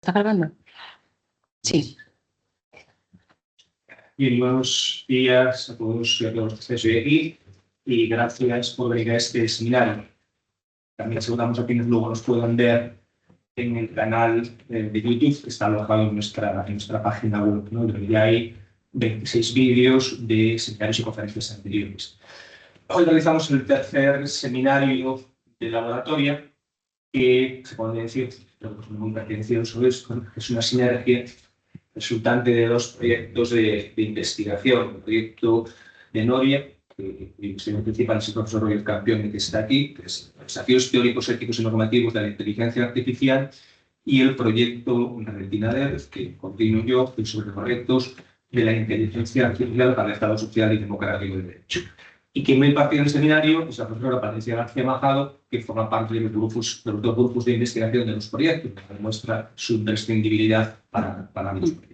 ¿Está grabando? Sí. Bien, buenos días a todos y a todos los que estáis hoy aquí y gracias por venir a este seminario. También saludamos a quienes luego nos puedan ver en el canal de YouTube que está alojado en nuestra página web, ¿no? Donde ya hay 26 vídeos de seminarios y conferencias anteriores. Hoy realizamos el tercer seminario de laboratorio que se puede decir, pero es muy pretencioso esto, es una sinergia resultante de dos proyectos de investigación. El proyecto de Noria, que el investigador principal es el profesor Roger Campione, que está aquí, que es Desafíos teóricos, éticos y normativos de la inteligencia artificial, y el proyecto Retinader, que continúo yo, sobre los retos de la inteligencia artificial para el Estado social y democrático de derecho. Y quien me imparte en el seminario es la profesora Patricia García Majado, que forma parte de los dos grupos de investigación de los proyectos, que demuestra su imprescindibilidad para los proyectos.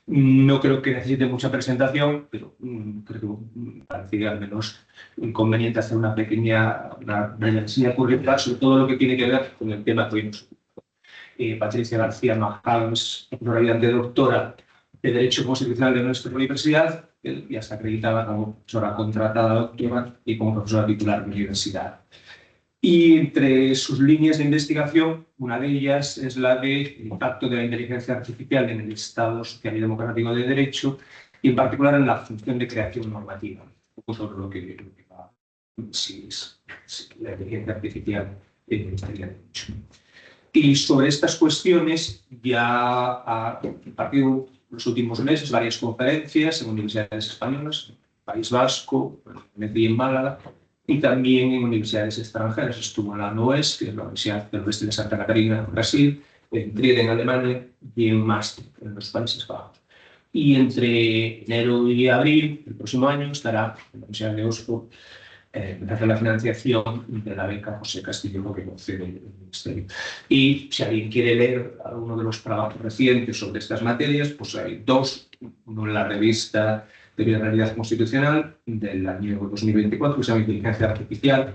No creo que necesite mucha presentación, pero creo que parecía al menos inconveniente hacer una pequeña reseña curricular sobre todo lo que tiene que ver con el tema que hoy nos ocupa. Patricia García Majado es profesora de doctora de Derecho Constitucional de nuestra universidad. Él ya está acreditada como profesora contratada doctora y como profesora titular de la universidad. Y entre sus líneas de investigación, una de ellas es la del impacto de la inteligencia artificial en el Estado social y democrático de derecho, y en particular en la función de creación normativa. Un poco sobre lo que va, si la inteligencia artificial estaría derecho. Y sobre estas cuestiones ya ha impartido en los últimos meses varias conferencias en universidades españolas, País Vasco, en Medellín, Málaga, y también en universidades extranjeras. Estuvo en la UES, que es la Universidad del Oeste de Santa Catarina, en Brasil, en Trier, en Alemania, y en Maastricht, en los Países Bajos. Y entre enero y abril del próximo año estará en la Universidad de Oxford hacer la financiación de la beca José Castillo que concede el Ministerio. Y si alguien quiere leer alguno de los trabajos recientes sobre estas materias, pues hay dos. Uno en la revista de Realidad Constitucional del año 2024, que se llama Inteligencia Artificial,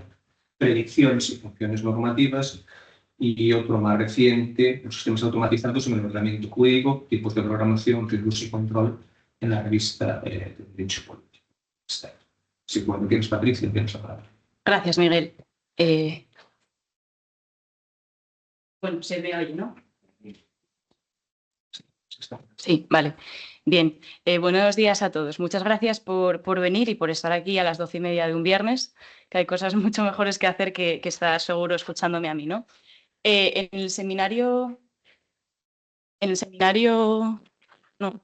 Predicciones y Funciones Normativas, y otro más reciente, los sistemas automatizados en el ordenamiento jurídico, tipos de programación, riesgos y control, en la revista de Derecho Político. Sí, cuando quieres, Patricia, tienes la palabra. Gracias, Miguel. Bueno, se ve ahí, ¿no? Sí, vale. Bien, buenos días a todos. Muchas gracias por venir y por estar aquí a las 12:30 de un viernes, que hay cosas mucho mejores que hacer que estar seguro escuchándome a mí, ¿no? En el seminario... No.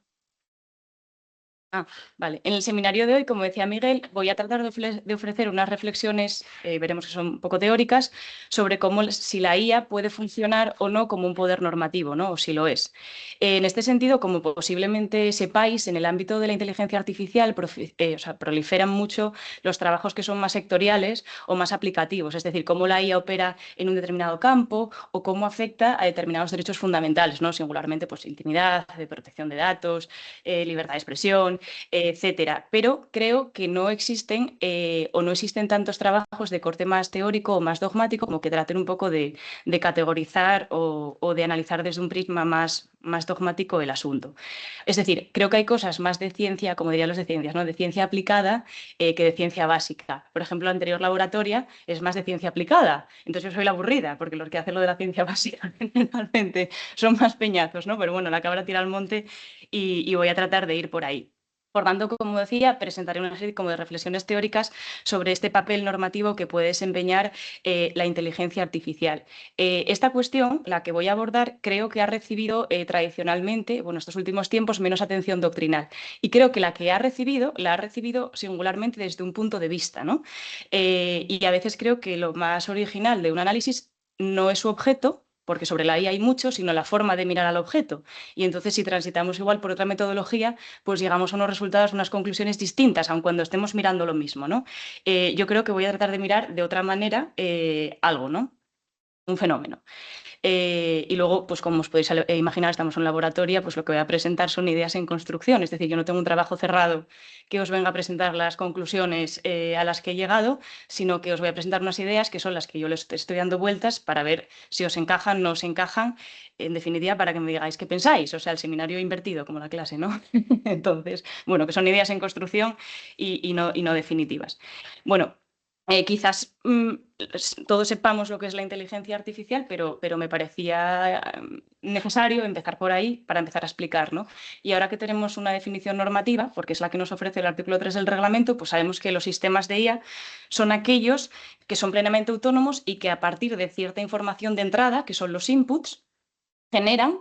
Vale. En el seminario de hoy, como decía Miguel, voy a tratar de ofrecer unas reflexiones, veremos que son un poco teóricas, sobre cómo si la IA puede funcionar o no como un poder normativo, ¿no? O si lo es. En este sentido, como posiblemente sepáis, en el ámbito de la inteligencia artificial proliferan mucho los trabajos que son más sectoriales o más aplicativos, es decir, cómo la IA opera en un determinado campo o cómo afecta a determinados derechos fundamentales, ¿no? Singularmente, pues intimidad, de protección de datos, libertad de expresión, etcétera. Pero creo que no existen o no existen tantos trabajos de corte más teórico o más dogmático como que traten un poco de categorizar o de analizar desde un prisma más dogmático el asunto. Es decir, creo que hay cosas más de ciencia, como dirían los de ciencias, ¿no? De ciencia aplicada que de ciencia básica. Por ejemplo, la anterior laboratoria es más de ciencia aplicada. Entonces yo soy la aburrida, porque los que hacen lo de la ciencia básica generalmente son más peñazos, ¿no? Pero bueno, la cabra tira al monte y voy a tratar de ir por ahí. Por tanto, como decía, presentaré una serie como de reflexiones teóricas sobre este papel normativo que puede desempeñar la inteligencia artificial. Esta cuestión, la que voy a abordar, creo que ha recibido tradicionalmente, bueno, estos últimos tiempos, menos atención doctrinal. Y creo que la que la ha recibido singularmente desde un punto de vista, ¿no? Y a veces creo que lo más original de un análisis no es su objeto, porque sobre la IA hay mucho, sino la forma de mirar al objeto. Y entonces, si transitamos igual por otra metodología, pues llegamos a unos resultados, unas conclusiones distintas, aun cuando estemos mirando lo mismo, ¿no? Yo creo que voy a tratar de mirar de otra manera algo, ¿no? un fenómeno. Y luego, pues como os podéis imaginar, estamos en un laboratorio, pues lo que voy a presentar son ideas en construcción, es decir, yo no tengo un trabajo cerrado que os venga a presentar las conclusiones a las que he llegado, sino que os voy a presentar unas ideas que son las que yo les estoy dando vueltas para ver si os encajan, no os encajan, en definitiva, para que me digáis qué pensáis, o sea, el seminario invertido, como la clase, ¿no? Entonces, bueno, que son ideas en construcción y no definitivas. Bueno, quizás todos sepamos lo que es la inteligencia artificial, pero me parecía necesario empezar por ahí para empezar a explicar, ¿no? Y ahora que tenemos una definición normativa, porque es la que nos ofrece el artículo 3 del reglamento, pues sabemos que los sistemas de IA son aquellos que son plenamente autónomos y que a partir de cierta información de entrada, que son los inputs, generan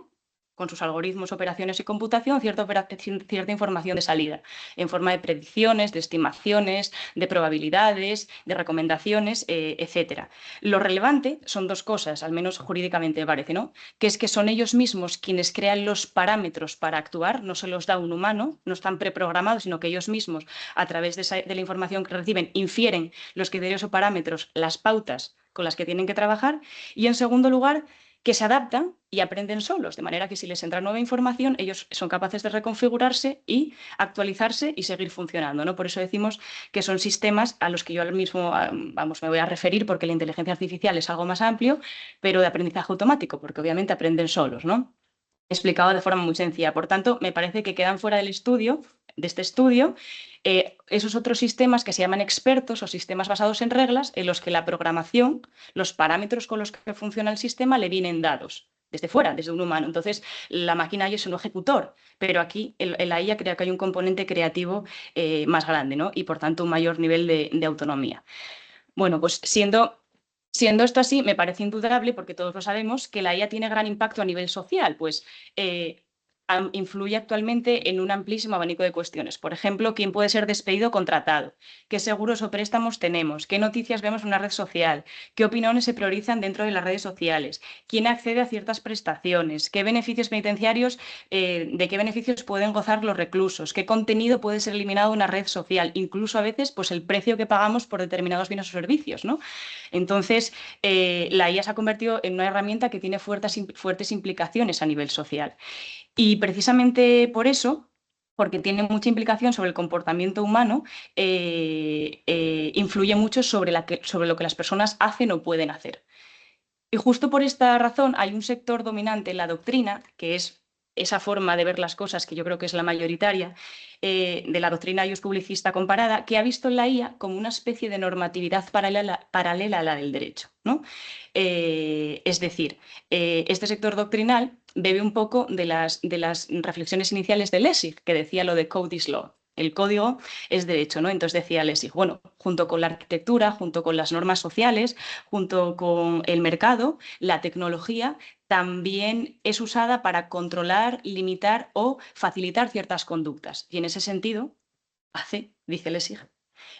con sus algoritmos, operaciones y computación, cierta información de salida, en forma de predicciones, de estimaciones, de probabilidades, de recomendaciones, etcétera. Lo relevante son dos cosas, al menos jurídicamente me parece, ¿no? Que es que son ellos mismos quienes crean los parámetros para actuar, no se los da un humano, no están preprogramados, sino que ellos mismos, a través de la información que reciben, infieren los criterios o parámetros, las pautas con las que tienen que trabajar. Y en segundo lugar, que se adaptan y aprenden solos, de manera que si les entra nueva información, ellos son capaces de reconfigurarse y actualizarse y seguir funcionando, ¿no? Por eso decimos que son sistemas a los que yo ahora mismo, vamos, me voy a referir porque la inteligencia artificial es algo más amplio, pero de aprendizaje automático, porque obviamente aprenden solos, ¿no? Explicado de forma muy sencilla. Por tanto, me parece que quedan fuera del estudio, de este estudio, esos otros sistemas que se llaman expertos o sistemas basados en reglas, en los que la programación, los parámetros con los que funciona el sistema le vienen dados desde fuera, desde un humano. Entonces, la máquina ya es un ejecutor, pero aquí en la IA creo que hay un componente creativo más grande, ¿no? Y por tanto un mayor nivel de autonomía. Bueno, pues siendo esto así, me parece indudable, porque todos lo sabemos, que la IA tiene gran impacto a nivel social, pues influye actualmente en un amplísimo abanico de cuestiones. Por ejemplo, quién puede ser despedido o contratado, qué seguros o préstamos tenemos, qué noticias vemos en una red social, qué opiniones se priorizan dentro de las redes sociales, quién accede a ciertas prestaciones, qué beneficios penitenciarios, de qué beneficios pueden gozar los reclusos, qué contenido puede ser eliminado de una red social, incluso a veces pues el precio que pagamos por determinados bienes o servicios, ¿no? Entonces, la IA se ha convertido en una herramienta que tiene fuertes implicaciones a nivel social. Y precisamente por eso, porque tiene mucha implicación sobre el comportamiento humano, influye mucho sobre lo que las personas hacen o pueden hacer. Y justo por esta razón hay un sector dominante en la doctrina, que es esa forma de ver las cosas que yo creo que es la mayoritaria, de la doctrina ius publicista comparada, que ha visto en la IA como una especie de normatividad paralela a la del derecho, ¿no? Es decir, este sector doctrinal bebe un poco de las reflexiones iniciales de Lessig, que decía lo de code is law. El código es derecho, ¿no? Entonces decía Lessig, bueno, junto con la arquitectura, junto con las normas sociales, junto con el mercado, la tecnología también es usada para controlar, limitar o facilitar ciertas conductas. Y en ese sentido, dice Lessig,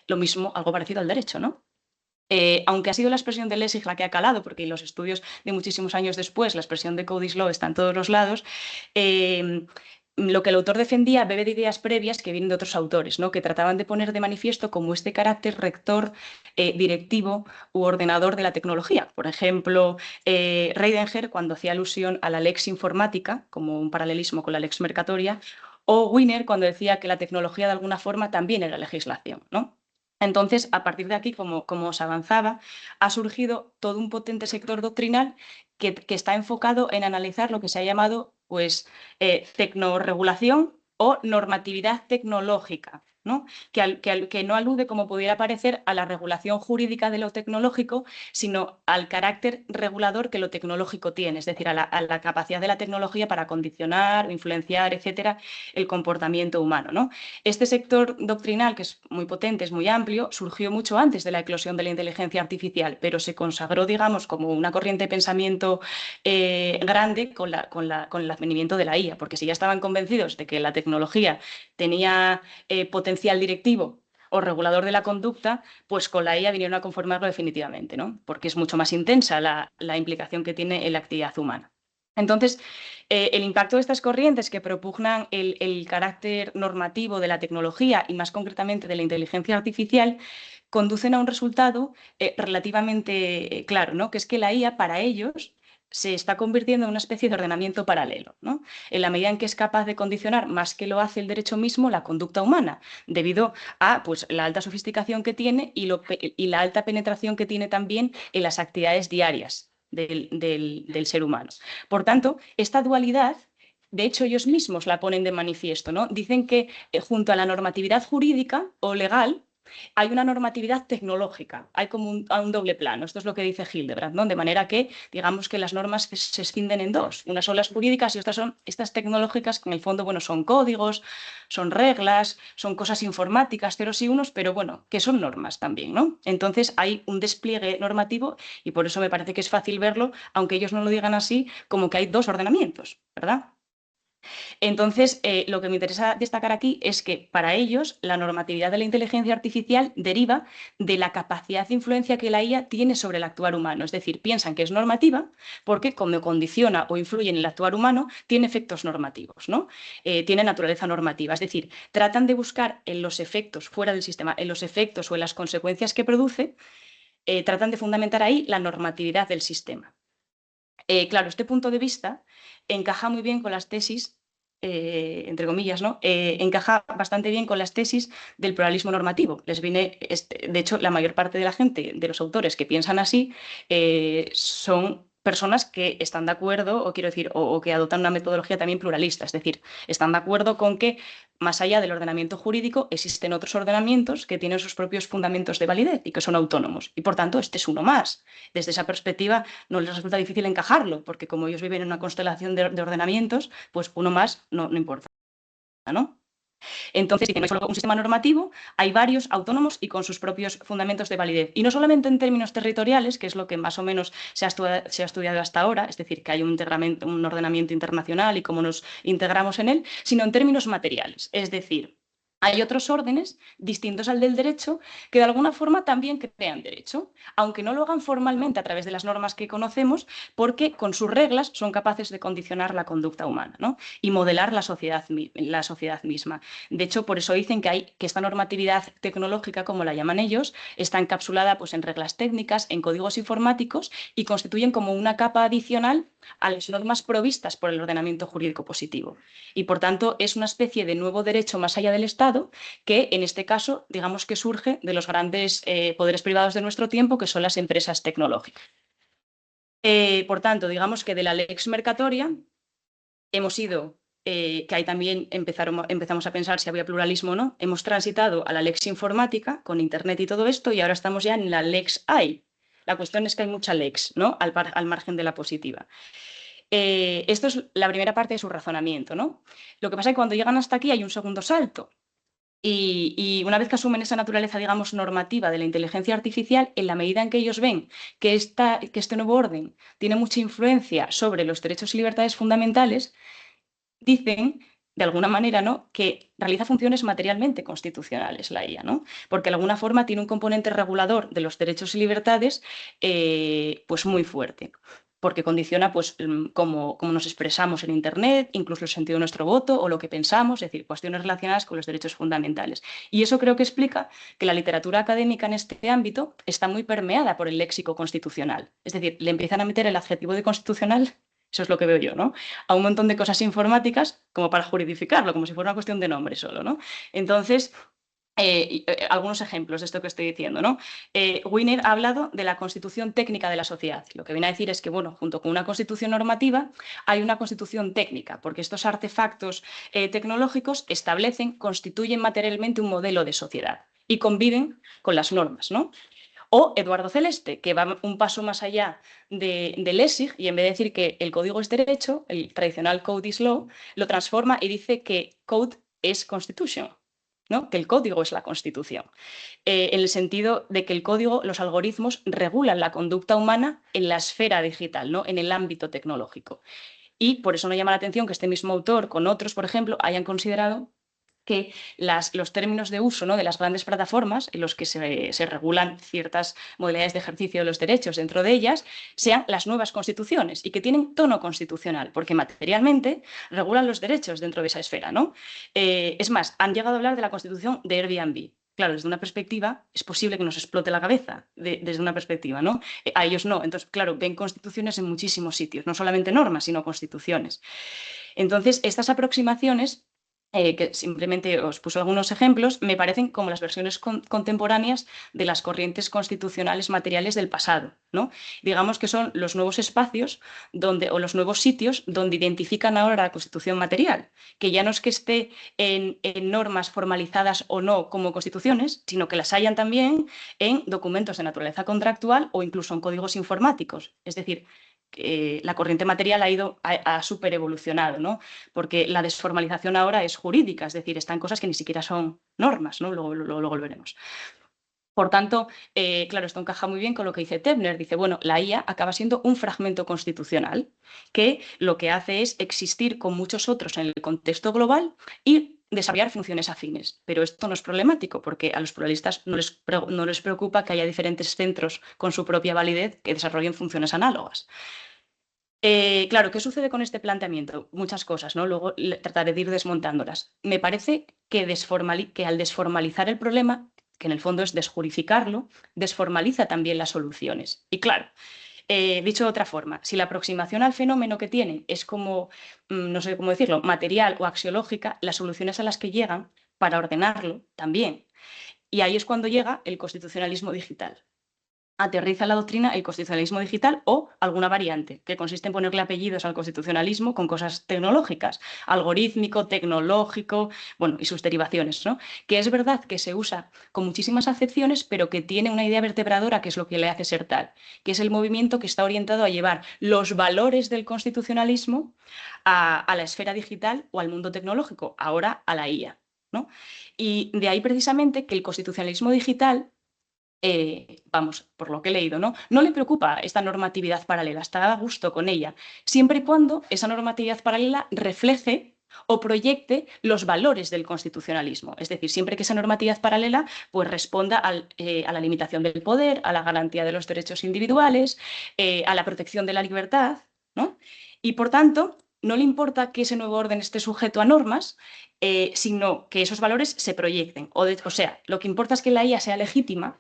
lo mismo, algo parecido al derecho, ¿no? Aunque ha sido la expresión de Lessig la que ha calado, porque en los estudios de muchísimos años después la expresión de code is law está en todos los lados, lo que el autor defendía bebe de ideas previas que vienen de otros autores, ¿no? Que trataban de poner de manifiesto como este carácter rector, directivo u ordenador de la tecnología. Por ejemplo, Reidinger, cuando hacía alusión a la lex informática, como un paralelismo con la lex mercatoria, o Wiener, cuando decía que la tecnología de alguna forma también era legislación, ¿no? Entonces, a partir de aquí, como os avanzaba, ha surgido todo un potente sector doctrinal que está enfocado en analizar lo que se ha llamado pues, tecnorregulación o normatividad tecnológica, ¿no? Que no alude, como pudiera parecer, a la regulación jurídica de lo tecnológico, sino al carácter regulador que lo tecnológico tiene, es decir, a la capacidad de la tecnología para condicionar, influenciar, etcétera, el comportamiento humano, ¿no? Este sector doctrinal, que es muy potente, es muy amplio, surgió mucho antes de la eclosión de la inteligencia artificial, pero se consagró, digamos, como una corriente de pensamiento grande con el advenimiento de la IA, porque si ya estaban convencidos de que la tecnología tenía potencial directivo o regulador de la conducta, pues con la IA vinieron a conformarlo definitivamente, ¿no? Porque es mucho más intensa la implicación que tiene en la actividad humana. Entonces, el impacto de estas corrientes que propugnan el carácter normativo de la tecnología y más concretamente de la inteligencia artificial conducen a un resultado relativamente claro, ¿no? Que es que la IA para ellos se está convirtiendo en una especie de ordenamiento paralelo, ¿no? En la medida en que es capaz de condicionar más que lo hace el derecho mismo la conducta humana, debido a pues, la alta sofisticación que tiene y la alta penetración que tiene también en las actividades diarias del ser humano. Por tanto, esta dualidad, de hecho, ellos mismos la ponen de manifiesto, ¿no? Dicen que junto a la normatividad jurídica o legal, hay una normatividad tecnológica, hay como un doble plano. Esto es lo que dice Hildebrand, ¿no? De manera que, digamos que las normas se escinden en dos. Unas son las jurídicas y otras son estas tecnológicas, que en el fondo, bueno, son códigos, son reglas, son cosas informáticas, ceros y unos, pero bueno, que son normas también, ¿no? Entonces hay un despliegue normativo y por eso me parece que es fácil verlo, aunque ellos no lo digan así, como que hay dos ordenamientos, ¿verdad? Entonces, lo que me interesa destacar aquí es que para ellos la normatividad de la inteligencia artificial deriva de la capacidad de influencia que la IA tiene sobre el actuar humano. Es decir, piensan que es normativa porque como condiciona o influye en el actuar humano, tiene efectos normativos, ¿no? Tiene naturaleza normativa. Es decir, tratan de buscar en los efectos fuera del sistema, en los efectos o en las consecuencias que produce, tratan de fundamentar ahí la normatividad del sistema. Claro, este punto de vista encaja muy bien con las tesis, entre comillas, ¿no? Encaja bastante bien con las tesis del pluralismo normativo. De hecho, la mayor parte de la gente, de los autores que piensan así, son personas que están de acuerdo, o quiero decir, o que adoptan una metodología también pluralista, es decir, están de acuerdo con que más allá del ordenamiento jurídico existen otros ordenamientos que tienen sus propios fundamentos de validez y que son autónomos. Y por tanto, este es uno más. Desde esa perspectiva no les resulta difícil encajarlo, porque como ellos viven en una constelación de ordenamientos, pues uno más no importa, ¿no? Entonces, si tenéis solo un sistema normativo, hay varios autónomos y con sus propios fundamentos de validez. Y no solamente en términos territoriales, que es lo que más o menos se ha estudiado hasta ahora, es decir, que hay un ordenamiento internacional y cómo nos integramos en él, sino en términos materiales. Es decir, hay otros órdenes distintos al del derecho que de alguna forma también crean derecho, aunque no lo hagan formalmente a través de las normas que conocemos, porque con sus reglas son capaces de condicionar la conducta humana, ¿no? Y modelar la sociedad misma. De hecho, por eso dicen que esta normatividad tecnológica, como la llaman ellos, está encapsulada pues, en reglas técnicas, en códigos informáticos y constituyen como una capa adicional a las normas provistas por el ordenamiento jurídico positivo. Y por tanto, es una especie de nuevo derecho más allá del Estado que, en este caso, digamos que surge de los grandes poderes privados de nuestro tiempo, que son las empresas tecnológicas. Por tanto, digamos que de la lex mercatoria hemos ido que ahí también empezamos a pensar si había pluralismo o no, hemos transitado a la lex informática con Internet y todo esto y ahora estamos ya en la lex AI. La cuestión es que hay mucha lex, ¿no? Al margen de la positiva. Esto es la primera parte de su razonamiento, ¿no? Lo que pasa es que cuando llegan hasta aquí hay un segundo salto. Y una vez que asumen esa naturaleza, digamos, normativa de la inteligencia artificial, en la medida en que ellos ven que este nuevo orden tiene mucha influencia sobre los derechos y libertades fundamentales, dicen, de alguna manera, ¿no?, que realiza funciones materialmente constitucionales la IA, ¿no? Porque de alguna forma tiene un componente regulador de los derechos y libertades pues muy fuerte, porque condiciona pues, cómo nos expresamos en Internet, incluso el sentido de nuestro voto o lo que pensamos, es decir, cuestiones relacionadas con los derechos fundamentales. Y eso creo que explica que la literatura académica en este ámbito está muy permeada por el léxico constitucional. Es decir, le empiezan a meter el adjetivo de constitucional. Eso es lo que veo yo, ¿no? A un montón de cosas informáticas como para juridificarlo, como si fuera una cuestión de nombre solo, ¿no? Entonces, algunos ejemplos de esto que estoy diciendo, ¿no? Wiener ha hablado de la constitución técnica de la sociedad. Lo que viene a decir es que, bueno, junto con una constitución normativa hay una constitución técnica, porque estos artefactos tecnológicos constituyen materialmente un modelo de sociedad y conviven con las normas, ¿no? O Eduardo Celeste, que va un paso más allá de Lessig y en vez de decir que el código es derecho, el tradicional code is law, lo transforma y dice que code es constitution, ¿no? Que el código es la constitución. En el sentido de que el código, los algoritmos regulan la conducta humana en la esfera digital, ¿no? En el ámbito tecnológico. Y por eso nos llama la atención que este mismo autor, con otros, por ejemplo, hayan considerado que los términos de uso, ¿no?, de las grandes plataformas en los que se regulan ciertas modalidades de ejercicio de los derechos dentro de ellas sean las nuevas constituciones y que tienen tono constitucional, porque materialmente regulan los derechos dentro de esa esfera, ¿no? Es más, han llegado a hablar de la constitución de Airbnb. Claro, desde una perspectiva es posible que nos explote la cabeza desde una perspectiva, ¿no? A ellos no. Entonces, claro, ven constituciones en muchísimos sitios, no solamente normas, sino constituciones. Entonces, estas aproximaciones, que simplemente os puso algunos ejemplos, me parecen como las versiones contemporáneas de las corrientes constitucionales materiales del pasado, ¿no? Digamos que son los nuevos espacios o los nuevos sitios donde identifican ahora la constitución material, que ya no es que esté en normas formalizadas o no como constituciones, sino que las hayan también en documentos de naturaleza contractual o incluso en códigos informáticos. Es decir, la corriente material ha súper evolucionado, ¿no? Porque la desformalización ahora es jurídica, es decir, están cosas que ni siquiera son normas, ¿no? Luego lo veremos. Por tanto, claro, esto encaja muy bien con lo que dice Tebner. Dice, bueno, la IA acaba siendo un fragmento constitucional que lo que hace es existir con muchos otros en el contexto global y desarrollar funciones afines. Pero esto no es problemático porque a los pluralistas no les preocupa que haya diferentes centros con su propia validez que desarrollen funciones análogas. Claro, ¿qué sucede con este planteamiento? Muchas cosas, ¿no? Luego trataré de ir desmontándolas. Me parece que al desformalizar el problema, que en el fondo es desjurificarlo, desformaliza también las soluciones. Y claro, dicho de otra forma, si la aproximación al fenómeno que tienen es como, no sé cómo decirlo, material o axiológica, las soluciones a las que llegan para ordenarlo también. Y ahí es cuando llega el constitucionalismo digital. Aterriza la doctrina el constitucionalismo digital o alguna variante, que consiste en ponerle apellidos al constitucionalismo con cosas tecnológicas, algorítmico, tecnológico, bueno, y sus derivaciones, ¿no? Que es verdad que se usa con muchísimas acepciones, pero que tiene una idea vertebradora que es lo que le hace ser tal, que es el movimiento que está orientado a llevar los valores del constitucionalismo a la esfera digital o al mundo tecnológico, ahora a la IA, ¿no? Y de ahí precisamente que el constitucionalismo digital vamos, por lo que he leído, ¿no le preocupa esta normatividad paralela, está a gusto con ella, siempre y cuando esa normatividad paralela refleje o proyecte los valores del constitucionalismo. Es decir, siempre que esa normatividad paralela pues, responda a la limitación del poder, a la garantía de los derechos individuales, a la protección de la libertad, ¿no? Y por tanto, no le importa que ese nuevo orden esté sujeto a normas, sino que esos valores se proyecten. O sea, lo que importa es que la IA sea legítima,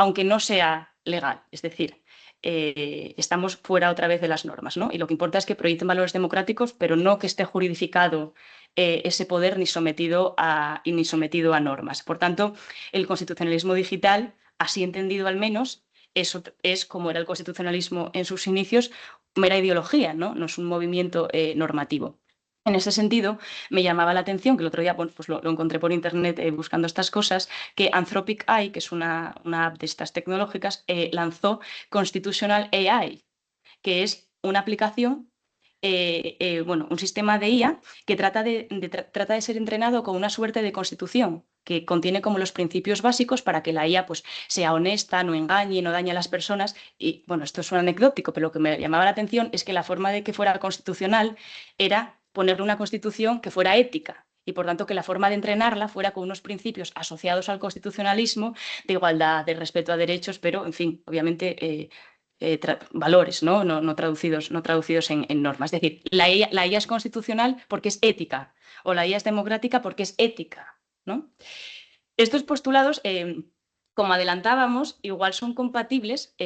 aunque no sea legal. Es decir, estamos fuera otra vez de las normas, ¿no? Y lo que importa es que proyecten valores democráticos, pero no que esté juridificado ese poder ni sometido a normas. Por tanto, el constitucionalismo digital, así entendido al menos, es como era el constitucionalismo en sus inicios, mera ideología, ¿no? Es un movimiento normativo. En ese sentido, me llamaba la atención, que el otro día pues lo encontré por internet buscando estas cosas, que Anthropic AI, que es una app de estas tecnológicas, lanzó Constitutional AI, que es una aplicación, bueno, un sistema de IA que trata de ser entrenado con una suerte de constitución que contiene como los principios básicos para que la IA pues, sea honesta, no engañe, no dañe a las personas. Y bueno, esto es un anecdótico, pero lo que me llamaba la atención es que la forma de que fuera constitucional era ponerle una constitución que fuera ética y por tanto que la forma de entrenarla fuera con unos principios asociados al constitucionalismo de igualdad, de respeto a derechos, pero en fin, obviamente valores, ¿no? Traducidos en normas. Es decir, la IA es constitucional porque es ética o la IA es democrática porque es ética, ¿no? Estos postulados, como adelantábamos, igual son compatibles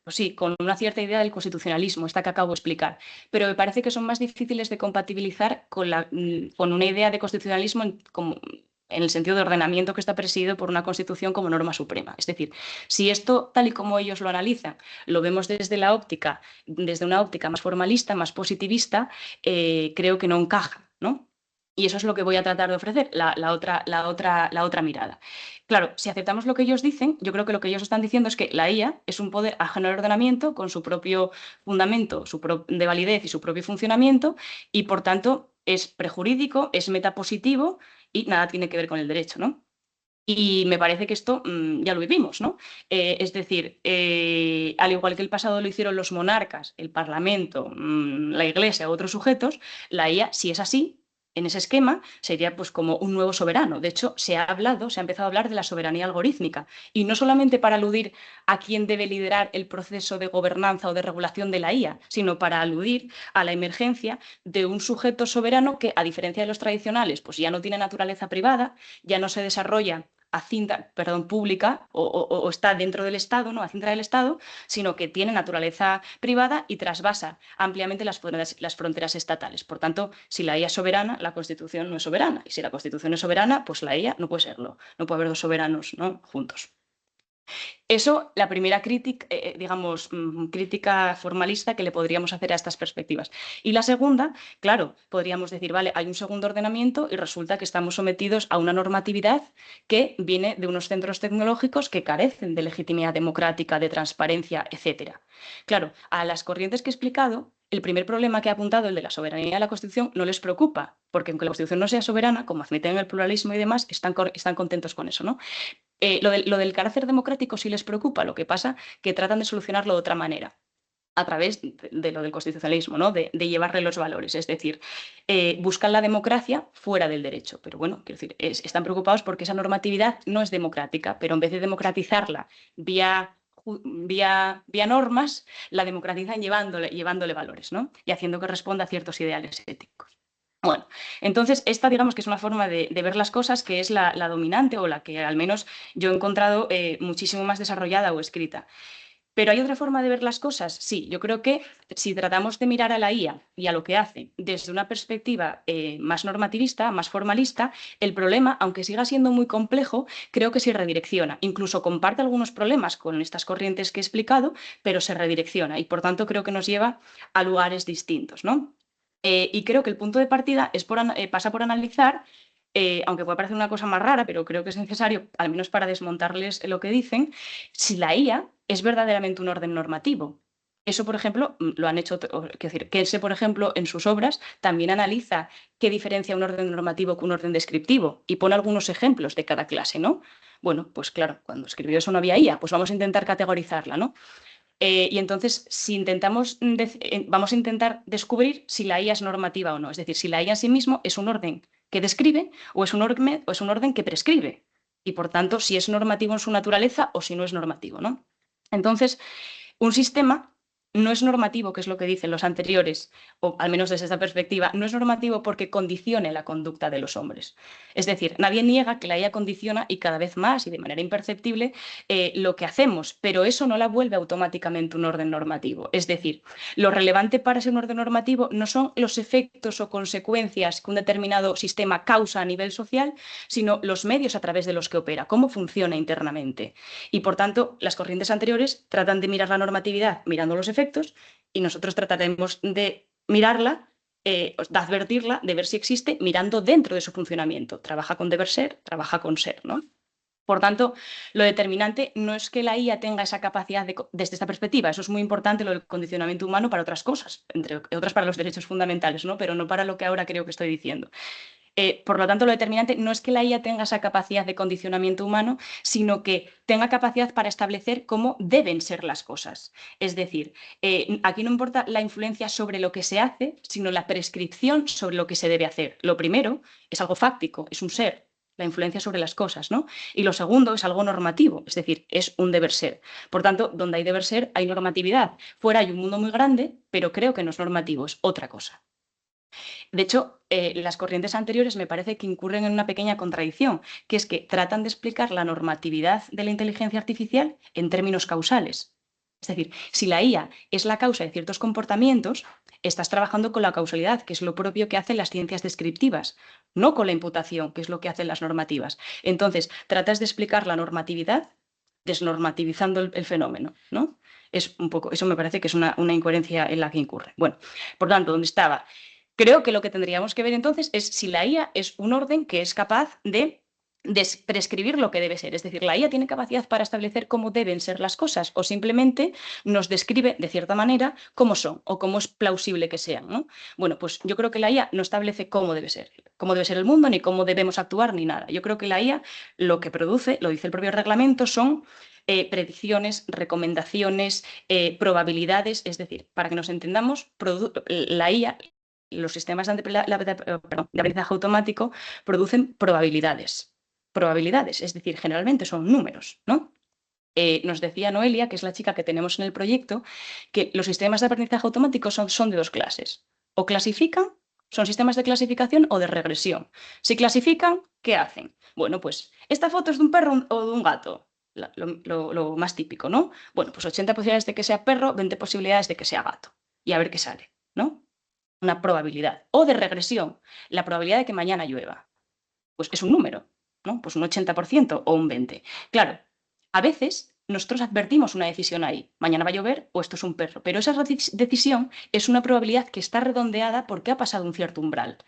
pues sí, con una cierta idea del constitucionalismo, esta que acabo de explicar, pero me parece que son más difíciles de compatibilizar con una idea de constitucionalismo en el sentido de ordenamiento que está presidido por una Constitución como norma suprema. Es decir, si esto, tal y como ellos lo analizan, lo vemos desde una óptica más formalista, más positivista, creo que no encaja, ¿no? Y eso es lo que voy a tratar de ofrecer, la otra mirada. Claro, si aceptamos lo que ellos dicen, yo creo que lo que ellos están diciendo es que la IA es un poder ajeno al ordenamiento con su propio fundamento de validez y su propio funcionamiento y, por tanto, es prejurídico, es metapositivo y nada tiene que ver con el derecho, ¿no? Y me parece que esto ya lo vivimos, ¿no? Es decir, al igual que el pasado lo hicieron los monarcas, el Parlamento, la Iglesia u otros sujetos, la IA, si es así, en ese esquema sería pues como un nuevo soberano. De hecho, se ha empezado a hablar de la soberanía algorítmica, y no solamente para aludir a quién debe liderar el proceso de gobernanza o de regulación de la IA, sino para aludir a la emergencia de un sujeto soberano que, a diferencia de los tradicionales, pues ya no tiene naturaleza privada, ya no se desarrolla a cinta, pública o está dentro del Estado, ¿no? A cinta del Estado, sino que tiene naturaleza privada y trasvasa ampliamente las fronteras estatales. Por tanto, si la IA es soberana, la Constitución no es soberana. Y si la Constitución es soberana, pues la IA no puede serlo. No puede haber dos soberanos, ¿no?, juntos. Eso, la primera crítica, crítica formalista que le podríamos hacer a estas perspectivas. Y la segunda, claro, podríamos decir, vale, hay un segundo ordenamiento y resulta que estamos sometidos a una normatividad que viene de unos centros tecnológicos que carecen de legitimidad democrática, de transparencia, etc. Claro, a las corrientes que he explicado, el primer problema que he apuntado, el de la soberanía de la Constitución, no les preocupa, porque aunque la Constitución no sea soberana, como admiten el pluralismo y demás, están contentos con eso, ¿no? Lo del carácter democrático sí les preocupa, lo que pasa que tratan de solucionarlo de otra manera, a través de lo del constitucionalismo, ¿no? de llevarle los valores. Es decir, buscan la democracia fuera del derecho. Pero bueno, quiero decir, están preocupados porque esa normatividad no es democrática, pero en vez de democratizarla vía normas, la democratizan llevándole valores, ¿no? Y haciendo que responda a ciertos ideales éticos. Bueno, entonces esta digamos que es una forma de ver las cosas que es la dominante, o la que al menos yo he encontrado muchísimo más desarrollada o escrita. ¿Pero hay otra forma de ver las cosas? Sí, yo creo que si tratamos de mirar a la IA y a lo que hace desde una perspectiva más normativista, más formalista, el problema, aunque siga siendo muy complejo, creo que se redirecciona. Incluso comparte algunos problemas con estas corrientes que he explicado, pero se redirecciona y por tanto creo que nos lleva a lugares distintos, ¿no? Y creo que el punto de partida pasa por analizar, aunque puede parecer una cosa más rara, pero creo que es necesario, al menos para desmontarles lo que dicen, si la IA es verdaderamente un orden normativo. Eso, por ejemplo, lo han hecho, quiero decir, Kelsey, por ejemplo, en sus obras también analiza qué diferencia un orden normativo con un orden descriptivo y pone algunos ejemplos de cada clase, ¿no? Bueno, pues claro, cuando escribió eso no había IA, pues vamos a intentar categorizarla, ¿no? Y entonces, vamos a intentar descubrir si la IA es normativa o no. Es decir, si la IA en sí mismo es un orden que describe o es un orden que prescribe. Y por tanto, si es normativo en su naturaleza o si no es normativo, ¿no? Entonces, un sistema no es normativo, que es lo que dicen los anteriores, o al menos desde esta perspectiva, no es normativo porque condicione la conducta de los hombres. Es decir, nadie niega que la IA condiciona, y cada vez más y de manera imperceptible, lo que hacemos, pero eso no la vuelve automáticamente un orden normativo. Es decir, lo relevante para ser un orden normativo no son los efectos o consecuencias que un determinado sistema causa a nivel social, sino los medios a través de los que opera, cómo funciona internamente. Y por tanto, las corrientes anteriores tratan de mirar la normatividad mirando los efectos, y nosotros trataremos de mirarla, de advertirla, de ver si existe mirando dentro de su funcionamiento. Trabaja con deber ser, trabaja con ser, ¿no? Por tanto, lo determinante no es que la IA tenga esa capacidad desde esta perspectiva. Eso es muy importante, lo del condicionamiento humano, para otras cosas, entre otras para los derechos fundamentales, ¿no? Pero no para lo que ahora creo que estoy diciendo. Por lo tanto, lo determinante no es que la IA tenga esa capacidad de condicionamiento humano, sino que tenga capacidad para establecer cómo deben ser las cosas. Es decir, aquí no importa la influencia sobre lo que se hace, sino la prescripción sobre lo que se debe hacer. Lo primero es algo fáctico, es un ser, la influencia sobre las cosas, ¿no? Y lo segundo es algo normativo, es decir, es un deber ser. Por tanto, donde hay deber ser, hay normatividad. Fuera hay un mundo muy grande, pero creo que no es normativo, es otra cosa. De hecho, las corrientes anteriores me parece que incurren en una pequeña contradicción, que es que tratan de explicar la normatividad de la inteligencia artificial en términos causales. Es decir, si la IA es la causa de ciertos comportamientos, estás trabajando con la causalidad, que es lo propio que hacen las ciencias descriptivas, no con la imputación, que es lo que hacen las normativas. Entonces, tratas de explicar la normatividad desnormativizando el fenómeno, ¿no? Es un poco, eso me parece que es una incoherencia en la que incurre. Bueno, por tanto, ¿dónde estaba? Creo que lo que tendríamos que ver entonces es si la IA es un orden que es capaz de prescribir lo que debe ser. Es decir, la IA tiene capacidad para establecer cómo deben ser las cosas, o simplemente nos describe de cierta manera cómo son o cómo es plausible que sean, ¿no? Bueno, pues yo creo que la IA no establece cómo debe ser el mundo, ni cómo debemos actuar, ni nada. Yo creo que la IA lo que produce, lo dice el propio reglamento, son predicciones, recomendaciones, probabilidades. Es decir, para que nos entendamos, la IA los sistemas de aprendizaje automático producen probabilidades. Probabilidades, es decir, generalmente son números, ¿no? Nos decía Noelia, que es la chica que tenemos en el proyecto, que los sistemas de aprendizaje automático son de dos clases. O clasifican, son sistemas de clasificación o de regresión. Si clasifican, ¿qué hacen? Bueno, pues esta foto es de un perro o de un gato. Lo más típico, ¿no? Bueno, pues 80 posibilidades de que sea perro, 20 posibilidades de que sea gato. Y a ver qué sale, ¿no? Una probabilidad. O de regresión, la probabilidad de que mañana llueva. Pues es un número, ¿no? Pues un 80% o un 20%. Claro, a veces nosotros advertimos una decisión ahí, mañana va a llover o esto es un perro, pero esa decisión es una probabilidad que está redondeada porque ha pasado un cierto umbral.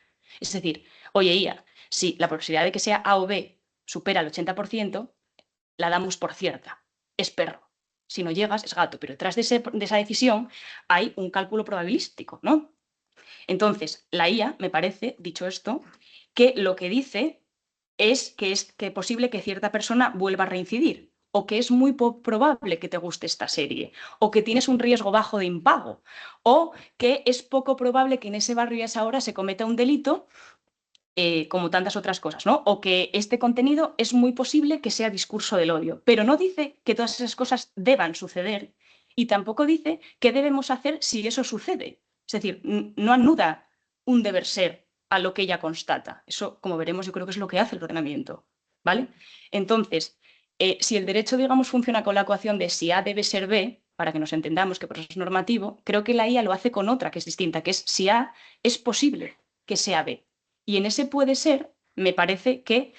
Es decir, oye, Ia, si la posibilidad de que sea A o B supera el 80%, la damos por cierta, es perro. Si no llegas, es gato, pero detrás de esa decisión hay un cálculo probabilístico, ¿no? Entonces, la IA, me parece, dicho esto, que lo que dice es que posible que cierta persona vuelva a reincidir, o que es muy probable que te guste esta serie, o que tienes un riesgo bajo de impago, o que es poco probable que en ese barrio y a esa hora se cometa un delito, como tantas otras cosas, ¿no? O que este contenido es muy posible que sea discurso del odio, pero no dice que todas esas cosas deban suceder y tampoco dice qué debemos hacer si eso sucede. Es decir, no anuda un deber ser a lo que ella constata. Eso, como veremos, yo creo que es lo que hace el ordenamiento, ¿vale? Entonces, si el derecho, digamos, funciona con la ecuación de si A debe ser B, para que nos entendamos que proceso es normativo, creo que la IA lo hace con otra que es distinta, que es si A es posible que sea B. Y en ese puede ser, me parece que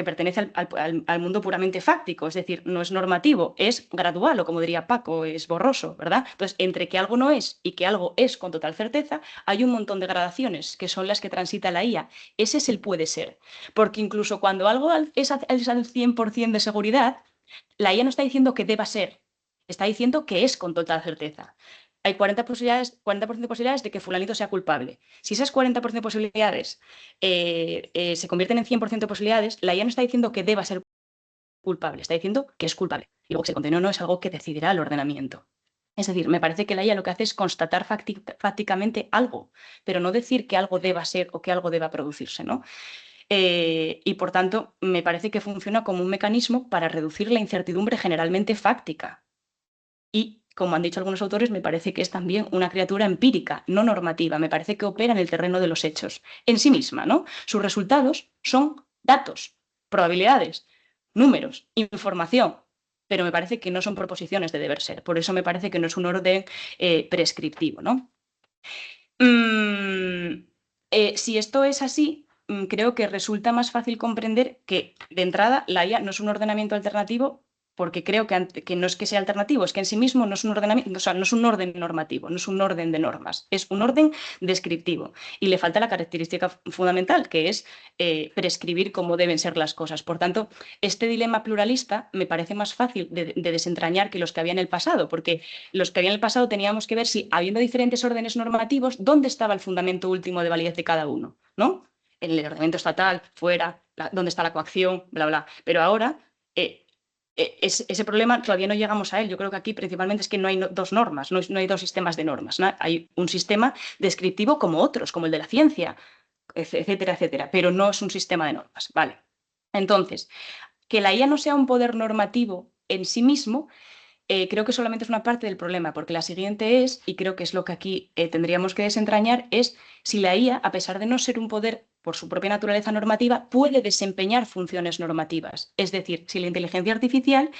pertenece al mundo puramente fáctico, es decir, no es normativo, es gradual, o como diría Paco, es borroso, ¿verdad? Entonces, entre que algo no es y que algo es con total certeza, hay un montón de gradaciones que son las que transita la IA. Ese es el puede ser, porque incluso cuando algo es al 100% de seguridad, la IA no está diciendo que deba ser, está diciendo que es con total certeza. Hay 40% de posibilidades de que fulanito sea culpable. Si esas 40% de posibilidades se convierten en 100% de posibilidades, la IA no está diciendo que deba ser culpable, está diciendo que es culpable. Y luego que se condene o no es algo que decidirá el ordenamiento. Es decir, me parece que la IA lo que hace es constatar fácticamente algo, pero no decir que algo deba ser o que algo deba producirse, ¿no? Y por tanto, me parece que funciona como un mecanismo para reducir la incertidumbre generalmente fáctica. Y, como han dicho algunos autores, me parece que es también una criatura empírica, no normativa. Me parece que opera en el terreno de los hechos, en sí misma, ¿no? Sus resultados son datos, probabilidades, números, información, pero me parece que no son proposiciones de deber ser. Por eso me parece que no es un orden prescriptivo, ¿no? Si esto es así, creo que resulta más fácil comprender que, de entrada, la IA no es un ordenamiento alternativo, porque creo que no es que sea alternativo, es que en sí mismo no es un ordenamiento, o sea, no es un orden normativo, no es un orden de normas, es un orden descriptivo. Y le falta la característica fundamental, que es prescribir cómo deben ser las cosas. Por tanto, este dilema pluralista me parece más fácil de desentrañar que los que había en el pasado, porque los que había en el pasado teníamos que ver si, habiendo diferentes órdenes normativos, dónde estaba el fundamento último de validez de cada uno, ¿no? En el ordenamiento estatal, fuera, dónde está la coacción, bla, bla. Pero ahora, ese problema todavía no llegamos a él. Yo creo que aquí principalmente es que no hay dos normas, no hay dos sistemas de normas, ¿no? Hay un sistema descriptivo como otros, como el de la ciencia, etcétera, etcétera, pero no es un sistema de normas, ¿vale? Entonces, que la IA no sea un poder normativo en sí mismo, creo que solamente es una parte del problema, porque la siguiente es, y creo que es lo que aquí tendríamos que desentrañar, es si la IA, a pesar de no ser un poder por su propia naturaleza normativa, puede desempeñar funciones normativas. Es decir, si la inteligencia artificial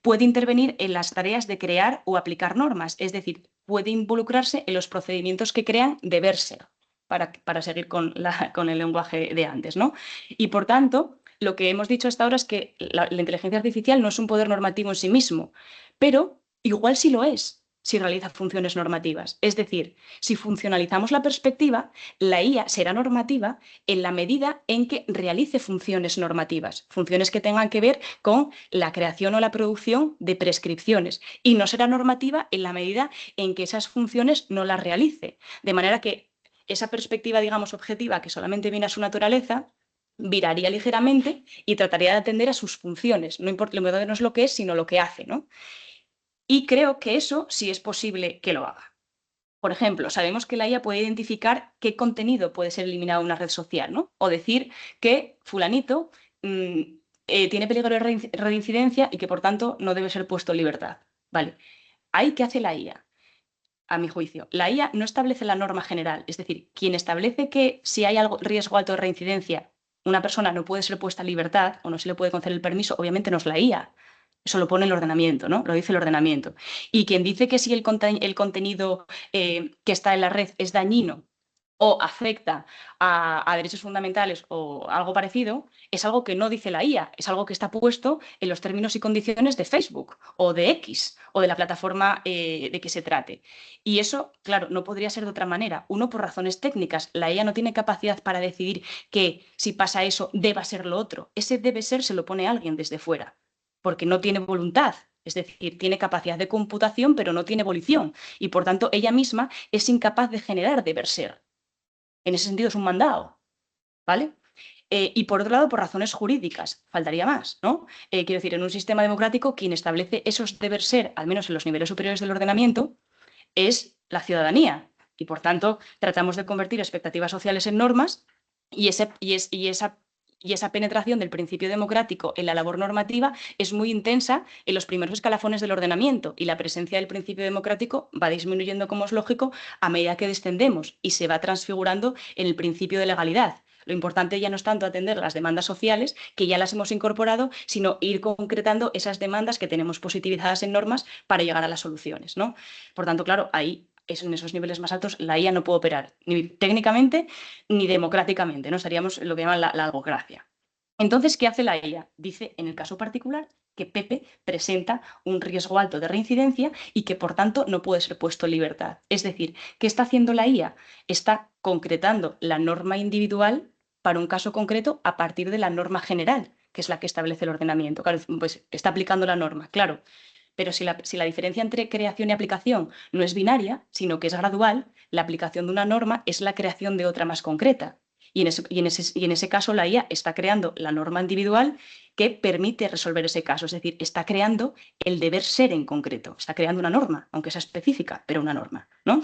puede intervenir en las tareas de crear o aplicar normas, es decir, puede involucrarse en los procedimientos que crean deber ser, para seguir con el lenguaje de antes, ¿no? Y por tanto, lo que hemos dicho hasta ahora es que la inteligencia artificial no es un poder normativo en sí mismo, pero igual sí lo es si realiza funciones normativas. Es decir, si funcionalizamos la perspectiva, la IA será normativa en la medida en que realice funciones normativas, funciones que tengan que ver con la creación o la producción de prescripciones, y no será normativa en la medida en que esas funciones no las realice. De manera que esa perspectiva, digamos, objetiva, que solamente viene a su naturaleza, viraría ligeramente y trataría de atender a sus funciones. No importa, no es lo que es, sino lo que hace, ¿no? Y creo que eso sí es posible que lo haga. Por ejemplo, sabemos que la IA puede identificar qué contenido puede ser eliminado de una red social, ¿no? O decir que fulanito tiene peligro de reincidencia y que por tanto no debe ser puesto en libertad. Vale. ¿Ahí qué hace la IA? A mi juicio, la IA no establece la norma general, es decir, quien establece que si hay riesgo alto de reincidencia, una persona no puede ser puesta en libertad o no se le puede conceder el permiso, obviamente no es la IA. Eso lo pone el ordenamiento, ¿no? Lo dice el ordenamiento. Y quien dice que si el contenido que está en la red es dañino o afecta a derechos fundamentales o algo parecido, es algo que no dice la IA, es algo que está puesto en los términos y condiciones de Facebook o de X o de la plataforma de que se trate. Y eso, claro, no podría ser de otra manera. Uno, por razones técnicas, la IA no tiene capacidad para decidir que si pasa eso, deba ser lo otro. Ese debe ser se lo pone alguien desde fuera, porque no tiene voluntad. Es decir, tiene capacidad de computación, pero no tiene volición. Y por tanto, ella misma es incapaz de generar deber ser. En ese sentido es un mandado, ¿vale? Y por otro lado, por razones jurídicas, faltaría más, ¿no? Quiero decir, en un sistema democrático, quien establece esos deber ser, al menos en los niveles superiores del ordenamiento, es la ciudadanía. Y por tanto, tratamos de convertir expectativas sociales en normas y esa penetración del principio democrático en la labor normativa es muy intensa en los primeros escalafones del ordenamiento y la presencia del principio democrático va disminuyendo, como es lógico, a medida que descendemos y se va transfigurando en el principio de legalidad. Lo importante ya no es tanto atender las demandas sociales, que ya las hemos incorporado, sino ir concretando esas demandas que tenemos positivizadas en normas para llegar a las soluciones, ¿no? Por tanto, claro, ahí en esos niveles más altos la IA no puede operar ni técnicamente ni democráticamente, ¿no? Seríamos lo que llaman la algocracia. Entonces, ¿qué hace la IA? Dice, en el caso particular, que Pepe presenta un riesgo alto de reincidencia y que, por tanto, no puede ser puesto en libertad. Es decir, ¿qué está haciendo la IA? Está concretando la norma individual para un caso concreto a partir de la norma general, que es la que establece el ordenamiento. Claro, pues está aplicando la norma, claro. Pero si la diferencia entre creación y aplicación no es binaria, sino que es gradual, la aplicación de una norma es la creación de otra más concreta. Y en ese caso la IA está creando la norma individual que permite resolver ese caso. Es decir, está creando el deber ser en concreto. Está creando una norma, aunque sea específica, pero una norma, ¿no?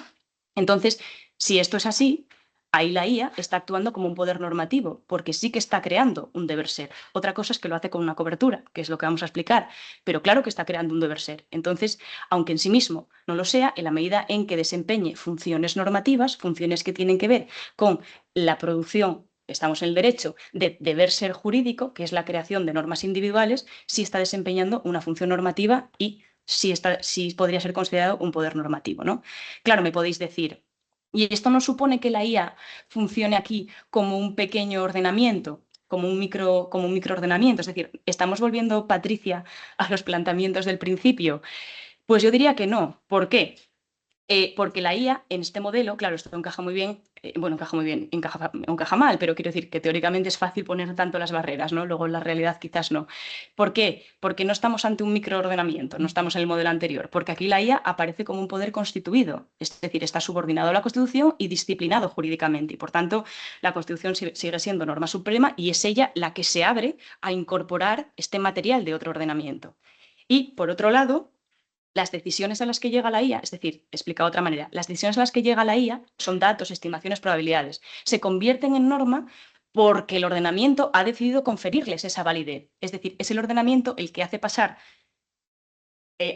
Entonces, si esto es así, ahí la IA está actuando como un poder normativo, porque sí que está creando un deber ser. Otra cosa es que lo hace con una cobertura, que es lo que vamos a explicar, pero claro que está creando un deber ser. Entonces, aunque en sí mismo no lo sea, en la medida en que desempeñe funciones normativas, funciones que tienen que ver con la producción, estamos en el derecho, de deber ser jurídico, que es la creación de normas individuales, sí está desempeñando una función normativa y sí podría ser considerado un poder normativo, ¿no? Claro, me podéis decir, ¿y esto no supone que la IA funcione aquí como un pequeño ordenamiento, como un microordenamiento? Es decir, ¿estamos volviendo, Patricia, a los planteamientos del principio? Pues yo diría que no. ¿Por qué? Porque la IA en este modelo, claro, esto encaja muy bien, encaja muy bien, encaja mal, pero quiero decir que teóricamente es fácil poner tanto las barreras, ¿no? Luego en la realidad quizás no. ¿Por qué? Porque no estamos ante un microordenamiento, no estamos en el modelo anterior, porque aquí la IA aparece como un poder constituido, es decir, está subordinado a la Constitución y disciplinado jurídicamente, y por tanto la Constitución sigue siendo norma suprema y es ella la que se abre a incorporar este material de otro ordenamiento. Y por otro lado, las decisiones a las que llega la IA, es decir, explicado de otra manera, las decisiones a las que llega la IA son datos, estimaciones, probabilidades. Se convierten en norma porque el ordenamiento ha decidido conferirles esa validez. Es decir, es el ordenamiento el que hace pasar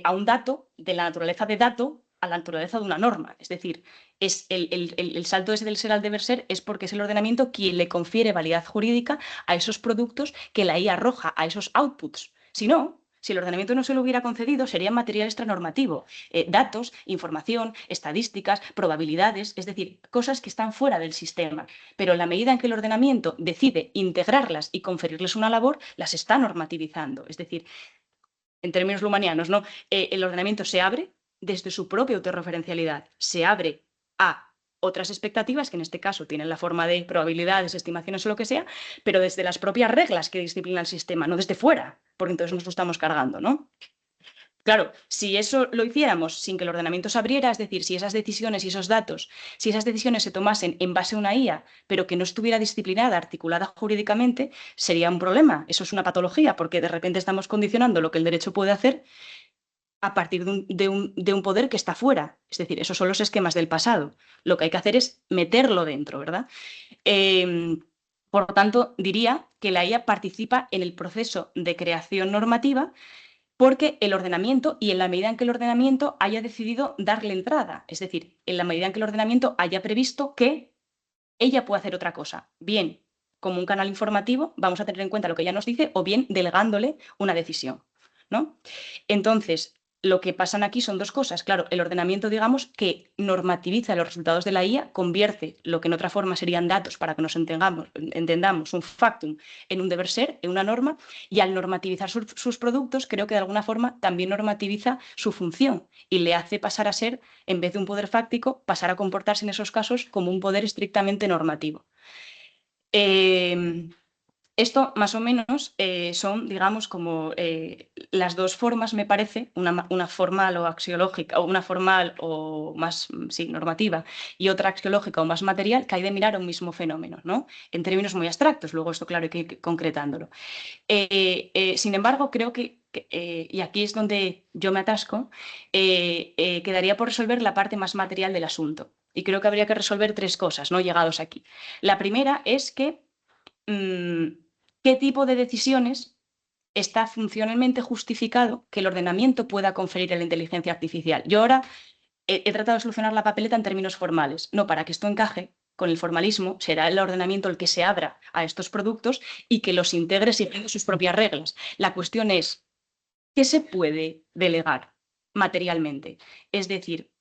a un dato de la naturaleza de dato a la naturaleza de una norma. Es decir, es el salto ese del ser al deber ser es porque es el ordenamiento quien le confiere validez jurídica a esos productos que la IA arroja, a esos outputs. Si no, si el ordenamiento no se lo hubiera concedido, sería material extranormativo. Datos, información, estadísticas, probabilidades, es decir, cosas que están fuera del sistema. Pero en la medida en que el ordenamiento decide integrarlas y conferirles una labor, las está normativizando. Es decir, en términos lumanianos, ¿no? El ordenamiento se abre desde su propia autorreferencialidad, se abre a otras expectativas, que en este caso tienen la forma de probabilidades, estimaciones o lo que sea, pero desde las propias reglas que disciplinan el sistema, no desde fuera, porque entonces nos lo estamos cargando, ¿no? Claro, si eso lo hiciéramos sin que el ordenamiento se abriera, es decir, si esas decisiones y esos datos, si esas decisiones se tomasen en base a una IA, pero que no estuviera disciplinada, articulada jurídicamente, sería un problema. Eso es una patología, porque de repente estamos condicionando lo que el derecho puede hacer a partir de un poder que está fuera. Es decir, esos son los esquemas del pasado. Lo que hay que hacer es meterlo dentro, ¿verdad? Por lo tanto, diría que la IA participa en el proceso de creación normativa porque el ordenamiento, y en la medida en que el ordenamiento haya decidido darle entrada, es decir, en la medida en que el ordenamiento haya previsto que ella puede hacer otra cosa, bien como un canal informativo, vamos a tener en cuenta lo que ella nos dice, o bien delegándole una decisión, ¿no? Entonces, lo que pasan aquí son dos cosas. Claro, el ordenamiento, digamos, que normativiza los resultados de la IA, convierte lo que en otra forma serían datos para que nos entendamos un factum en un deber ser, en una norma, y al normativizar sus productos, creo que de alguna forma también normativiza su función y le hace pasar a ser, en vez de un poder fáctico, pasar a comportarse en esos casos como un poder estrictamente normativo. Esto más o menos son, digamos, como las dos formas, me parece, una formal o axiológica, o una formal o más, sí, normativa, y otra axiológica o más material, que hay de mirar a un mismo fenómeno, ¿no? En términos muy abstractos, luego esto, claro, hay que ir concretándolo. Sin embargo, creo que, y aquí es donde yo me atasco, quedaría por resolver la parte más material del asunto. Y creo que habría que resolver tres cosas, ¿no? Llegados aquí. La primera es que ¿qué tipo de decisiones está funcionalmente justificado que el ordenamiento pueda conferir a la inteligencia artificial? Yo ahora he tratado de solucionar la papeleta en términos formales. No, para que esto encaje con el formalismo, será el ordenamiento el que se abra a estos productos y que los integre siguiendo sus propias reglas. La cuestión es, ¿qué se puede delegar materialmente? Es decir,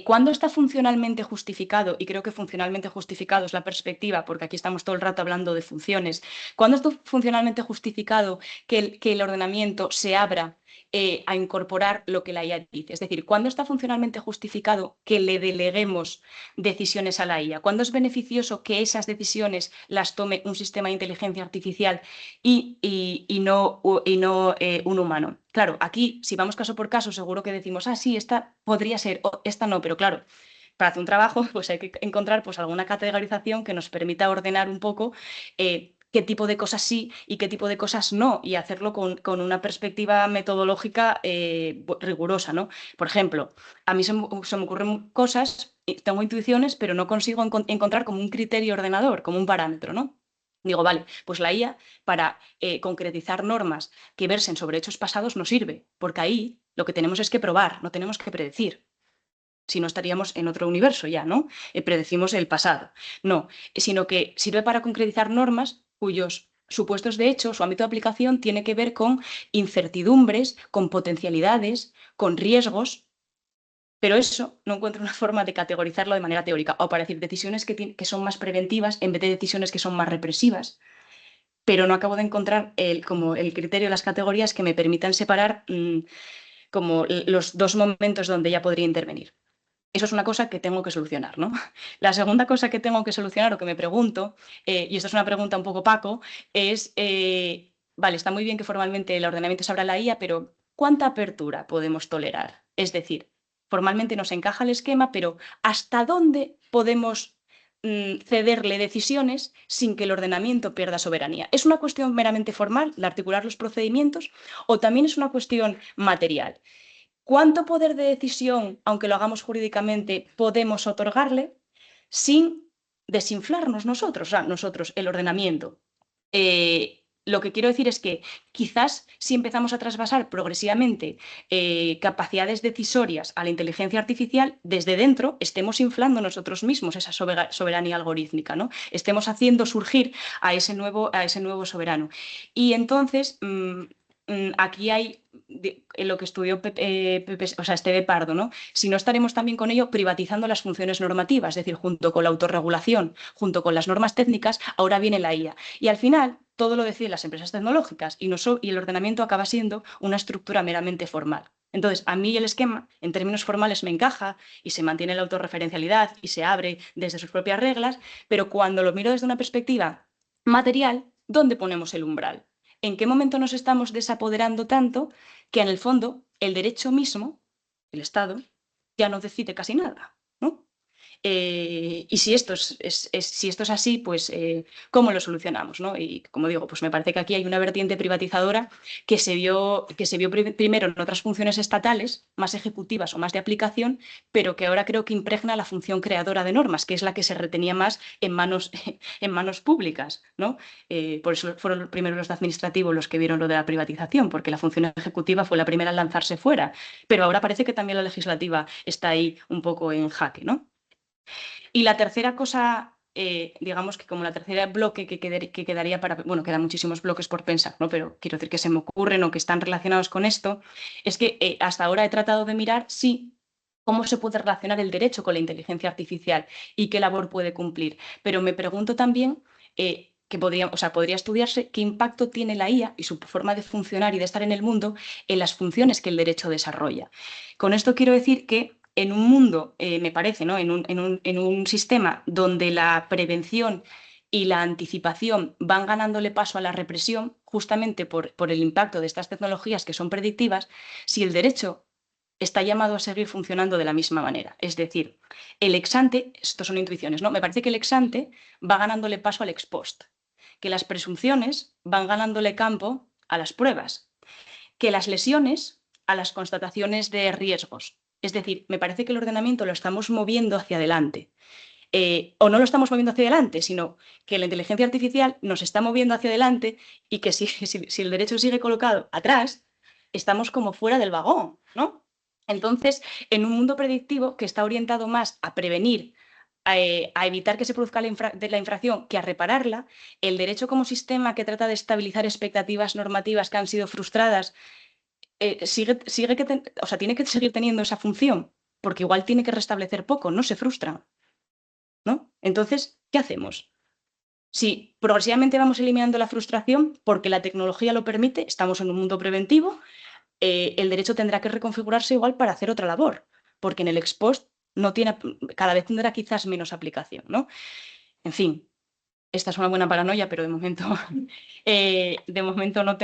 ¿cuándo está funcionalmente justificado? Y creo que funcionalmente justificado es la perspectiva, porque aquí estamos todo el rato hablando de funciones. ¿Cuándo está funcionalmente justificado que el ordenamiento se abra a incorporar lo que la IA dice? Es decir, ¿cuándo está funcionalmente justificado que le deleguemos decisiones a la IA? ¿Cuándo es beneficioso que esas decisiones las tome un sistema de inteligencia artificial y no un humano? Claro, aquí, si vamos caso por caso, seguro que decimos, ah, sí, esta podría ser, o esta no, pero claro, para hacer un trabajo, pues hay que encontrar pues, alguna categorización que nos permita ordenar un poco qué tipo de cosas sí y qué tipo de cosas no, y hacerlo con una perspectiva metodológica rigurosa, ¿no? Por ejemplo, a mí se me ocurren cosas, tengo intuiciones, pero no consigo encontrar como un criterio ordenador, como un parámetro, ¿no? Digo, vale, pues la IA para concretizar normas que versen sobre hechos pasados no sirve, porque ahí lo que tenemos es que probar, no tenemos que predecir. Si no estaríamos en otro universo ya, ¿no? Predecimos el pasado. No, sino que sirve para concretizar normas cuyos supuestos de hecho, su ámbito de aplicación tiene que ver con incertidumbres, con potencialidades, con riesgos, pero eso no encuentro una forma de categorizarlo de manera teórica, o para decir decisiones que son más preventivas en vez de decisiones que son más represivas, pero no acabo de encontrar como el criterio de las categorías que me permitan separar como los dos momentos donde ella podría intervenir. Eso es una cosa que tengo que solucionar, ¿no? La segunda cosa que tengo que solucionar o que me pregunto, y esta es una pregunta un poco Paco, es, vale, está muy bien que formalmente el ordenamiento se abra a la IA, pero ¿cuánta apertura podemos tolerar? Es decir, formalmente nos encaja el esquema, pero ¿hasta dónde podemos cederle decisiones sin que el ordenamiento pierda soberanía? ¿Es una cuestión meramente formal, de articular los procedimientos, o también es una cuestión material? ¿Cuánto poder de decisión, aunque lo hagamos jurídicamente, podemos otorgarle sin desinflarnos nosotros, o sea, nosotros, el ordenamiento? Lo que quiero decir es que quizás si empezamos a trasvasar progresivamente capacidades decisorias a la inteligencia artificial, desde dentro estemos inflando nosotros mismos esa soberanía algorítmica, ¿no? Estemos haciendo surgir a ese nuevo soberano. Y entonces, aquí hay en lo que estudió Esteve Pardo, ¿no? Si no estaremos también con ello privatizando las funciones normativas, es decir, junto con la autorregulación, junto con las normas técnicas, ahora viene la IA. Y al final, todo lo deciden las empresas tecnológicas y el ordenamiento acaba siendo una estructura meramente formal. Entonces, a mí el esquema, en términos formales, me encaja y se mantiene la autorreferencialidad y se abre desde sus propias reglas, pero cuando lo miro desde una perspectiva material, ¿dónde ponemos el umbral? ¿En qué momento nos estamos desapoderando tanto que en el fondo el derecho mismo, el Estado, ya no decide casi nada, ¿no? Y si esto es así, pues ¿cómo lo solucionamos, ¿no? Y como digo, pues me parece que aquí hay una vertiente privatizadora que se vio primero en otras funciones estatales, más ejecutivas o más de aplicación, pero que ahora creo que impregna la función creadora de normas, que es la que se retenía más en manos, en manos públicas, ¿no? Por eso fueron primero los administrativos los que vieron lo de la privatización, porque la función ejecutiva fue la primera en lanzarse fuera, pero ahora parece que también la legislativa está ahí un poco en jaque, ¿no? Y la tercera cosa, digamos que como la tercera bloque que quedaría para, bueno, quedan muchísimos bloques por pensar, ¿no? Pero quiero decir que se me ocurren o que están relacionados con esto, es que hasta ahora he tratado de mirar si cómo se puede relacionar el derecho con la inteligencia artificial y qué labor puede cumplir. Pero me pregunto también que podría estudiarse qué impacto tiene la IA y su forma de funcionar y de estar en el mundo en las funciones que el derecho desarrolla. Con esto quiero decir que en un mundo, me parece, ¿no? En un sistema donde la prevención y la anticipación van ganándole paso a la represión, justamente por el impacto de estas tecnologías que son predictivas, si el derecho está llamado a seguir funcionando de la misma manera. Es decir, el ex ante, esto son intuiciones, ¿no? Me parece que el ex ante va ganándole paso al ex post, que las presunciones van ganándole campo a las pruebas, que las lesiones a las constataciones de riesgos. Es decir, me parece que el ordenamiento lo estamos moviendo hacia adelante. O no lo estamos moviendo hacia adelante, sino que la inteligencia artificial nos está moviendo hacia adelante y que si el derecho sigue colocado atrás, estamos como fuera del vagón, ¿no? Entonces, en un mundo predictivo que está orientado más a prevenir, a evitar que se produzca la infracción que a repararla, el derecho como sistema que trata de estabilizar expectativas normativas que han sido frustradas, tiene que seguir teniendo esa función, porque igual tiene que restablecer poco, no se frustran, ¿no? Entonces, ¿qué hacemos? Si progresivamente vamos eliminando la frustración porque la tecnología lo permite, estamos en un mundo preventivo, el derecho tendrá que reconfigurarse igual para hacer otra labor, porque en el ex post cada vez tendrá quizás menos aplicación, ¿no? En fin, esta es una buena paranoia, pero de momento no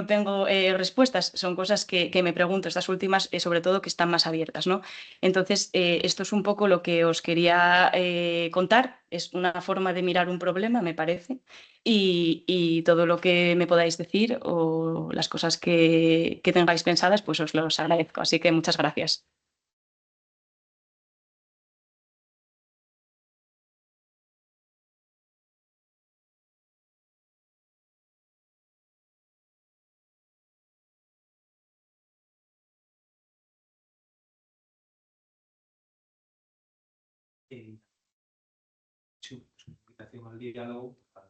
tengo respuestas. Son cosas que me pregunto, estas últimas, sobre todo, que están más abiertas, ¿no? Entonces, esto es un poco lo que os quería contar. Es una forma de mirar un problema, me parece. Y todo lo que me podáis decir o las cosas que tengáis pensadas, pues os los agradezco. Así que muchas gracias. Su invitación al diálogo a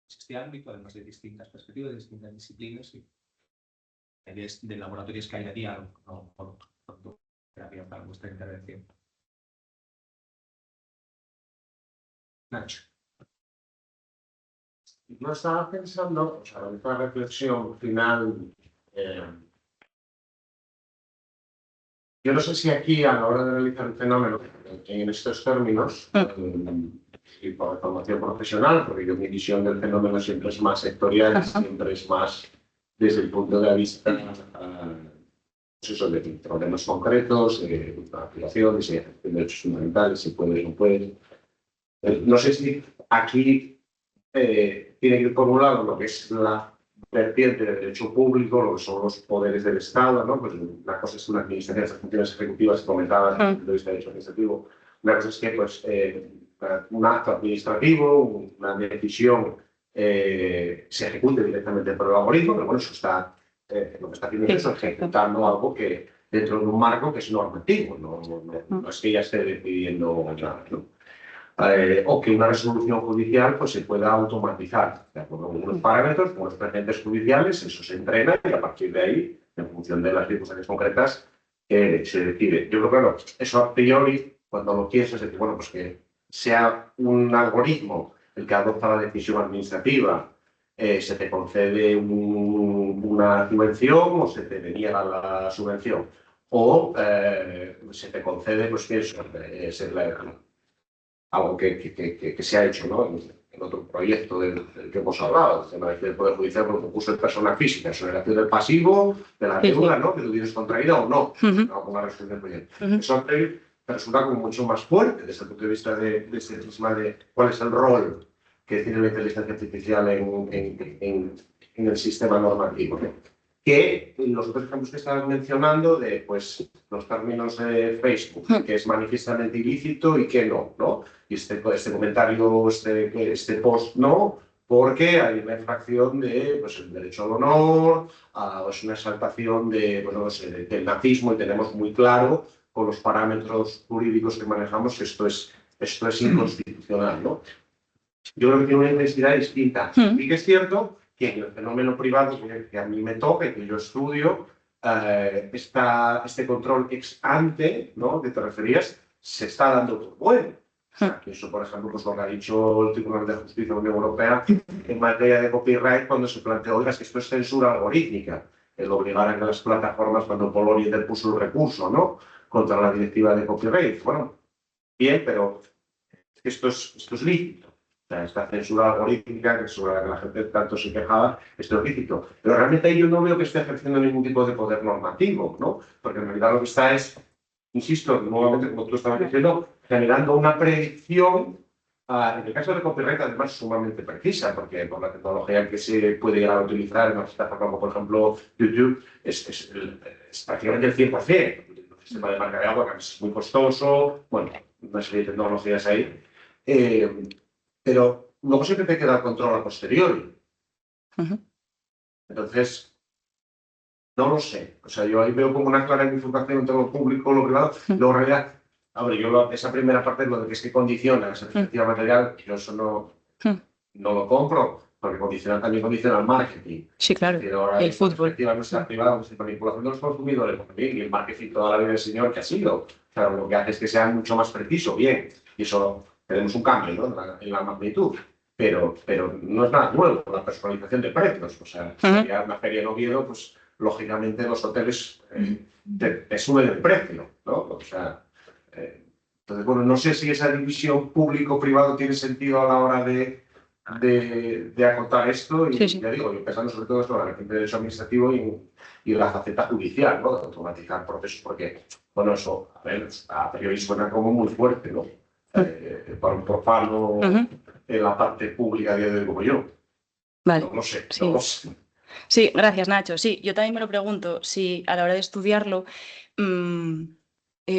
este ámbito, además de distintas perspectivas, de distintas disciplinas y de laboratorios que hay de diálogo, no por terapia para vuestra intervención. Nacho. No estaba pensando, o sea, una reflexión final. Yo no sé si aquí, a la hora de analizar el fenómeno, en estos términos, y por formación profesional, porque mi visión del fenómeno siempre es más sectorial, siempre es más desde el punto de vista pues eso, de problemas concretos, de aplicaciones, de derechos fundamentales, si puedes o no puedes. No sé si aquí tiene que ir por un lado lo que es la vertiente del derecho público, lo que son los poderes del Estado, ¿no? Pues una cosa es una administración, las funciones ejecutivas que comentabas desde el punto de vista del derecho administrativo. Una cosa es que pues, un acto administrativo, una decisión se ejecute directamente por el algoritmo, pero bueno, eso está, lo que está haciendo es eso, ejecutando algo que dentro de un marco que es normativo, no es que ya esté decidiendo nada, ¿no? O que una resolución judicial pues, se pueda automatizar de acuerdo con unos parámetros, con unos precedentes judiciales, eso se entrena y a partir de ahí, en función de las circunstancias concretas, se decide. Yo creo que bueno, eso a priori, cuando lo piensas, es decir, bueno, pues que sea un algoritmo el que adopta la decisión administrativa, se te concede una subvención o se te deniega la subvención, o se te concede, pues pienso, algo que se ha hecho, ¿no? En otro proyecto del que hemos hablado, el Poder Judicial por concurso de personas físicas, exoneración del pasivo, de la deuda, ¿no? Que tú tienes contraída o no, alguna resolución del proyecto. Eso resulta como mucho más fuerte desde el punto de vista de este prisma de cuál es el rol que tiene la inteligencia artificial en el sistema normativo, ¿no? Que los otros ejemplos que estabas mencionando de pues, los términos de Facebook, que es manifiestamente ilícito y que no, ¿no? Y este comentario, este post no, porque hay una infracción de pues, el derecho al honor, es una exaltación de, bueno, no sé, del nazismo, y tenemos muy claro con los parámetros jurídicos que manejamos que esto es inconstitucional, ¿no? Yo creo que tiene una intensidad distinta. Y que es cierto que en el fenómeno privado que a mí me toca y que yo estudio, este control ex ante, ¿no?, que te referías, se está dando por bueno. O sea, que eso, por ejemplo, pues lo que ha dicho el Tribunal de Justicia de la Unión Europea en materia de copyright cuando se planteó, oiga, que esto es censura algorítmica, el obligar a que las plataformas, cuando Polonia interpuso el recurso, ¿no?, contra la directiva de copyright. Bueno, bien, pero esto es lícito. O sea, esta censura algorítmica, que sobre la que la gente tanto se quejaba, esto es lícito. Pero realmente ahí yo no veo que esté ejerciendo ningún tipo de poder normativo, ¿no? Porque en realidad lo que está es, insisto, nuevamente, como tú estabas diciendo, generando una predicción, en el caso de copyright, además sumamente precisa, porque por la tecnología que se puede llegar a utilizar en una plataforma como, por ejemplo, YouTube, es prácticamente el 100%. El sistema de marca de agua, que es muy costoso, bueno, una serie de tecnologías ahí. Pero luego siempre te queda el control a posteriori. Entonces, no lo sé. O sea, yo ahí veo como una clara bifurcación entre lo público y lo privado. Luego, en realidad, a ver, esa primera parte, lo de que es que condiciona esa perspectiva material, yo eso no lo compro, porque también condiciona el marketing. Sí, claro. Es decir, ahora El fútbol. perspectiva nuestra privada, pues, manipulación de los consumidores, pues, bien, y el marketing toda la vida del señor que ha sido. Claro, lo que hace es que sea mucho más preciso, bien, y eso tenemos un cambio, ¿no?, en la magnitud. Pero no es nada nuevo, la personalización de precios. O sea, si había una feria en Oviedo, pues lógicamente los hoteles te suben el precio, ¿no? O sea, entonces, bueno, no sé si esa división público-privado tiene sentido a la hora de acotar esto, y Sí. ya digo, yo pensando sobre todo esto en el derecho administrativo y la faceta judicial, ¿no?, de automatizar procesos, porque, bueno, eso, a priori suena como muy fuerte, ¿no? Para un profano en la parte pública a día de hoy como yo. Vale. No lo sé, Sí. no lo sé. Sí, gracias, Nacho. Sí, yo también me lo pregunto, si a la hora de estudiarlo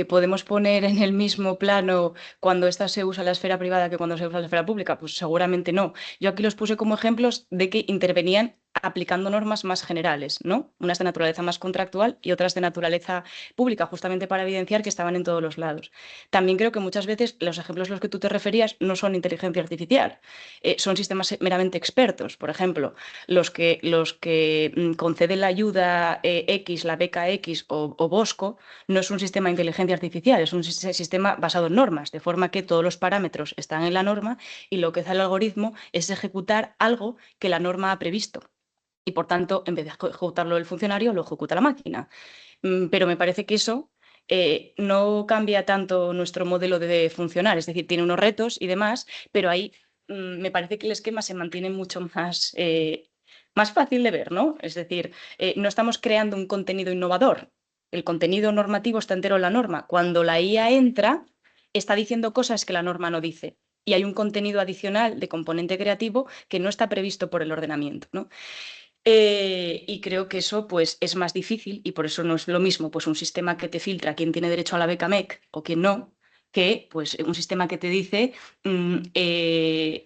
podemos poner en el mismo plano cuando esta se usa en la esfera privada que cuando se usa en la esfera pública. Pues seguramente no. Yo aquí los puse como ejemplos de que intervenían aplicando normas más generales, ¿no? Unas de naturaleza más contractual y otras de naturaleza pública, justamente para evidenciar que estaban en todos los lados. También creo que muchas veces los ejemplos a los que tú te referías no son inteligencia artificial, son sistemas meramente expertos. Por ejemplo, los que conceden la ayuda X, la beca X o Bosco, no es un sistema de inteligencia artificial, es un sistema basado en normas, de forma que todos los parámetros están en la norma y lo que hace el algoritmo es ejecutar algo que la norma ha previsto. Y por tanto, en vez de ejecutarlo el funcionario, lo ejecuta la máquina. Pero me parece que eso no cambia tanto nuestro modelo de funcionar, es decir, tiene unos retos y demás, pero ahí me parece que el esquema se mantiene mucho más fácil de ver, ¿no? Es decir, no estamos creando un contenido innovador. El contenido normativo está entero en la norma. Cuando la IA entra, está diciendo cosas que la norma no dice. Y hay un contenido adicional de componente creativo que no está previsto por el ordenamiento, ¿no? Y creo que eso pues, es más difícil, y por eso no es lo mismo pues, un sistema que te filtra quién tiene derecho a la beca MEC o quién no, que pues, un sistema que te dice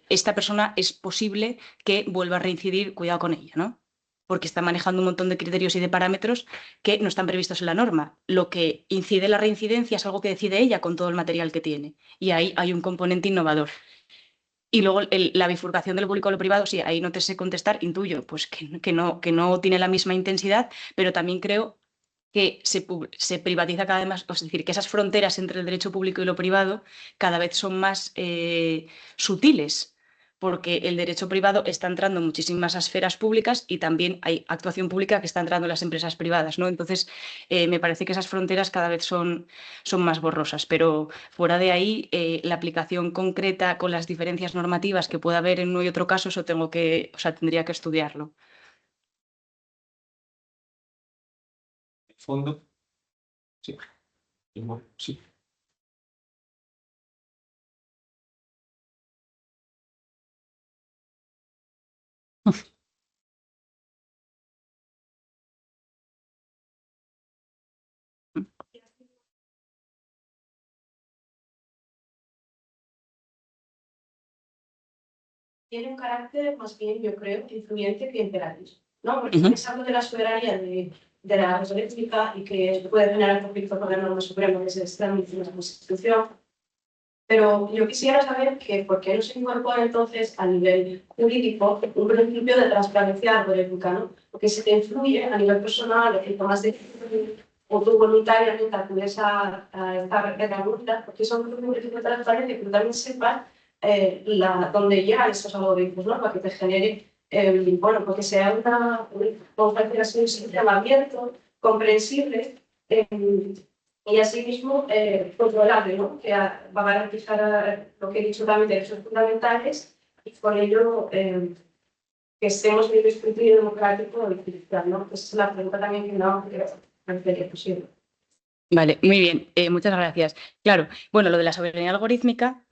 esta persona es posible que vuelva a reincidir, cuidado con ella, ¿no? Porque está manejando un montón de criterios y de parámetros que no están previstos en la norma. Lo que incide la reincidencia es algo que decide ella con todo el material que tiene. Y ahí hay un componente innovador. Y luego la bifurcación del público a lo privado, sí, ahí no te sé contestar, intuyo pues que no tiene la misma intensidad, pero también creo que se privatiza cada vez más, es decir, que esas fronteras entre el derecho público y lo privado cada vez son más sutiles, porque el derecho privado está entrando en muchísimas esferas públicas y también hay actuación pública que está entrando en las empresas privadas, ¿no? Entonces, me parece que esas fronteras cada vez son más borrosas, pero fuera de ahí, la aplicación concreta con las diferencias normativas que pueda haber en uno y otro caso, eso tendría que estudiarlo. Fondo. Sí. Sí. Tiene un carácter más bien, yo creo, influyente que imperativo, ¿no? Porque es algo de la soberanía de la eléctrica y que puede generar conflicto con la norma suprema que se establece en la Constitución. Pero yo quisiera saber por qué no se incorpora entonces a nivel jurídico un principio de transparencia algorítmica, ¿no? Porque si te influye a nivel personal, es decir, tomas decisiones o tú voluntariamente acudes a esta herramienta, porque son un principio de transparencia, pero también sepas dónde llegan esos algoritmos, ¿no? Para que te genere, bueno, porque sea un sistema abierto, comprensible, y asimismo controlable, ¿no? Que va a garantizar lo que he dicho también, derechos fundamentales, y con ello que estemos en el escrutinio democrático y judicial, ¿no? Esa es la pregunta también que no parecería posible. Vale, muy bien, muchas gracias. Claro, bueno, lo de la soberanía algorítmica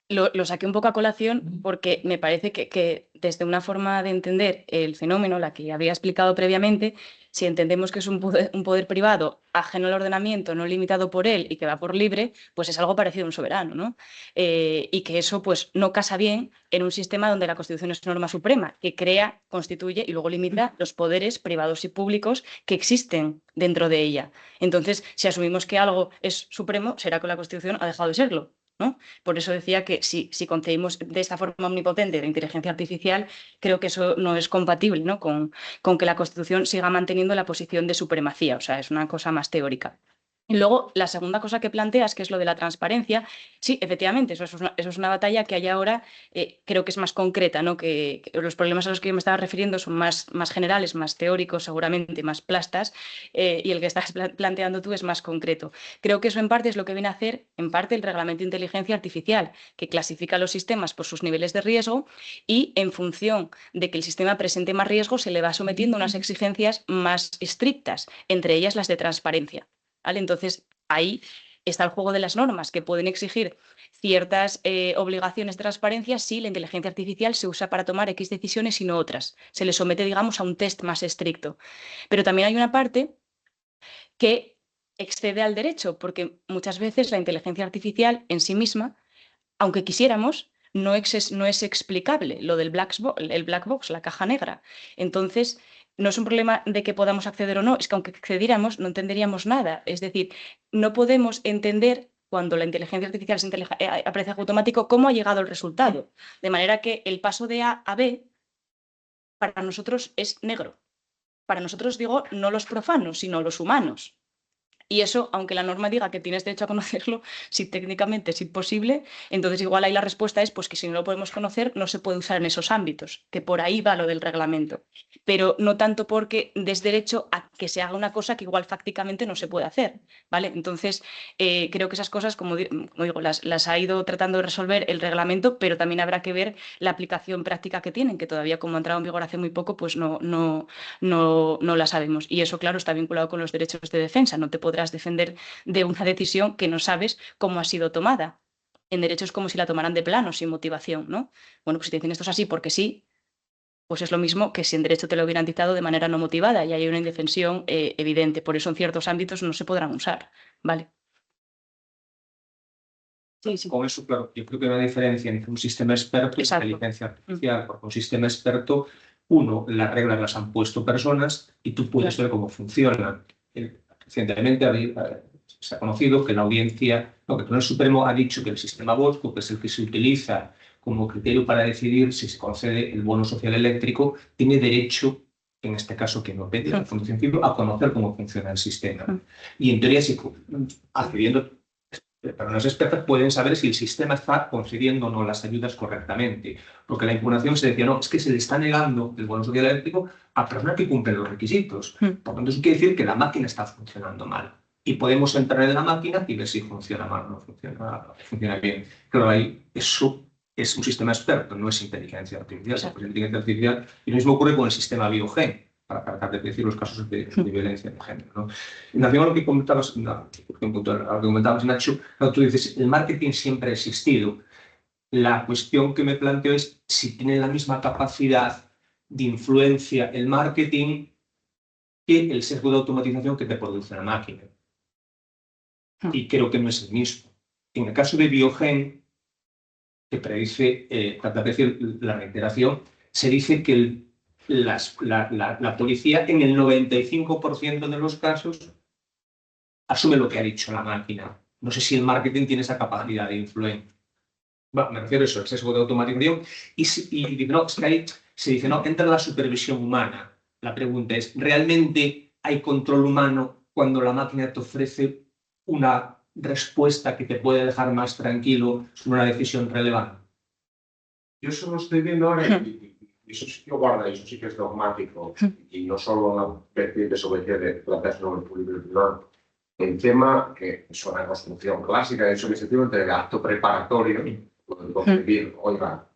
lo saqué un poco a colación porque me parece que desde una forma de entender el fenómeno, la que había explicado previamente, si entendemos que es un poder privado ajeno al ordenamiento, no limitado por él y que va por libre, pues es algo parecido a un soberano, ¿no? Y que eso pues no casa bien en un sistema donde la Constitución es norma suprema, que crea, constituye y luego limita los poderes privados y públicos que existen dentro de ella. Entonces, si asumimos que algo es supremo, será que la Constitución ha dejado de serlo, ¿no? Por eso decía que si concebimos de esta forma omnipotente la inteligencia artificial, creo que eso no es compatible, ¿no? con que la Constitución siga manteniendo la posición de supremacía, o sea, es una cosa más teórica. Y luego, la segunda cosa que planteas, que es lo de la transparencia, sí, efectivamente, eso es una batalla que hay ahora, creo que es más concreta, ¿no? Que los problemas a los que yo me estaba refiriendo son más generales, más teóricos, seguramente, más plastas, y el que estás planteando tú es más concreto. Creo que eso en parte es lo que viene a hacer, en parte, el Reglamento de Inteligencia Artificial, que clasifica los sistemas por sus niveles de riesgo y, en función de que el sistema presente más riesgo, se le va sometiendo a unas exigencias más estrictas, entre ellas las de transparencia. ¿Vale? Entonces, ahí está el juego de las normas, que pueden exigir ciertas obligaciones de transparencia si la inteligencia artificial se usa para tomar X decisiones y no otras. Se le somete, digamos, a un test más estricto. Pero también hay una parte que excede al derecho, porque muchas veces la inteligencia artificial en sí misma, aunque quisiéramos, no es explicable, lo del el black box, la caja negra. Entonces, no es un problema de que podamos acceder o no, es que aunque accediéramos no entenderíamos nada. Es decir, no podemos entender cuando la inteligencia artificial es aprendizaje automático cómo ha llegado el resultado. De manera que el paso de A a B para nosotros es negro. Para nosotros, digo, no los profanos, sino los humanos. Y eso, aunque la norma diga que tienes derecho a conocerlo, si técnicamente es imposible, entonces igual ahí la respuesta es pues que si no lo podemos conocer no se puede usar en esos ámbitos, que por ahí va lo del reglamento. Pero no tanto porque des derecho a que se haga una cosa que igual fácticamente no se puede hacer, ¿vale? Entonces, creo que esas cosas, como digo, las ha ido tratando de resolver el reglamento, pero también habrá que ver la aplicación práctica que tienen, que todavía como ha entrado en vigor hace muy poco, pues no la sabemos. Y eso, claro, está vinculado con los derechos de defensa. No te podrás defender de una decisión que no sabes cómo ha sido tomada. En derecho es como si la tomaran de plano, sin motivación, ¿no? Bueno, pues si te dicen esto es así porque sí, pues es lo mismo que si en derecho te lo hubieran dictado de manera no motivada y hay una indefensión evidente. Por eso en ciertos ámbitos no se podrán usar, ¿vale? Sí. Con eso, claro, yo creo que hay una diferencia entre un sistema experto y inteligencia artificial, porque un sistema experto, uno, las reglas las han puesto personas y tú puedes ver cómo funcionan. Recientemente se ha conocido que la audiencia, que el Tribunal Supremo ha dicho que el sistema Bosco, que es el que se utiliza como criterio para decidir si se concede el bono social eléctrico, tiene derecho, en este caso que no pide la Fundación Civil, a conocer cómo funciona el sistema. Y en teoría, si accediendo personas expertas pueden saber si el sistema está concediendo o no las ayudas correctamente, porque la impugnación se decía, no, es que se le está negando el bono social eléctrico a personas que cumplen los requisitos. Por tanto, eso quiere decir que la máquina está funcionando mal. Y podemos entrar en la máquina y ver si funciona mal o no funciona bien. Claro, ahí eso es un sistema experto, no es inteligencia artificial. Pues inteligencia artificial, y lo mismo ocurre con el sistema Biogen, para tratar de predecir los casos de violencia de género, ¿no? En relación a lo que comentabas, Nacho, tú dices, el marketing siempre ha existido. La cuestión que me planteo es si tiene la misma capacidad de influencia el marketing que el sesgo de automatización que te produce la máquina. Y creo que no es el mismo. En el caso de Biogen, que predice tantas veces la reiteración, se dice que la policía en el 95% de los casos asume lo que ha dicho la máquina. No sé si el marketing tiene esa capacidad de influencia. Bueno, me refiero a eso, el sesgo de automatización. Y no, es que ahí se dice, no, entra la supervisión humana. La pregunta es, ¿realmente hay control humano cuando la máquina te ofrece una respuesta que te puede dejar más tranquilo sobre una decisión relevante? Yo eso lo estoy viendo ahora y eso sí que guarda, eso sí que es dogmático y no solo una vertiente sobre que planteas sobre el público y el privado. El tema que es una construcción clásica, de hecho, que se tiene entre el acto preparatorio, concebir, oiga,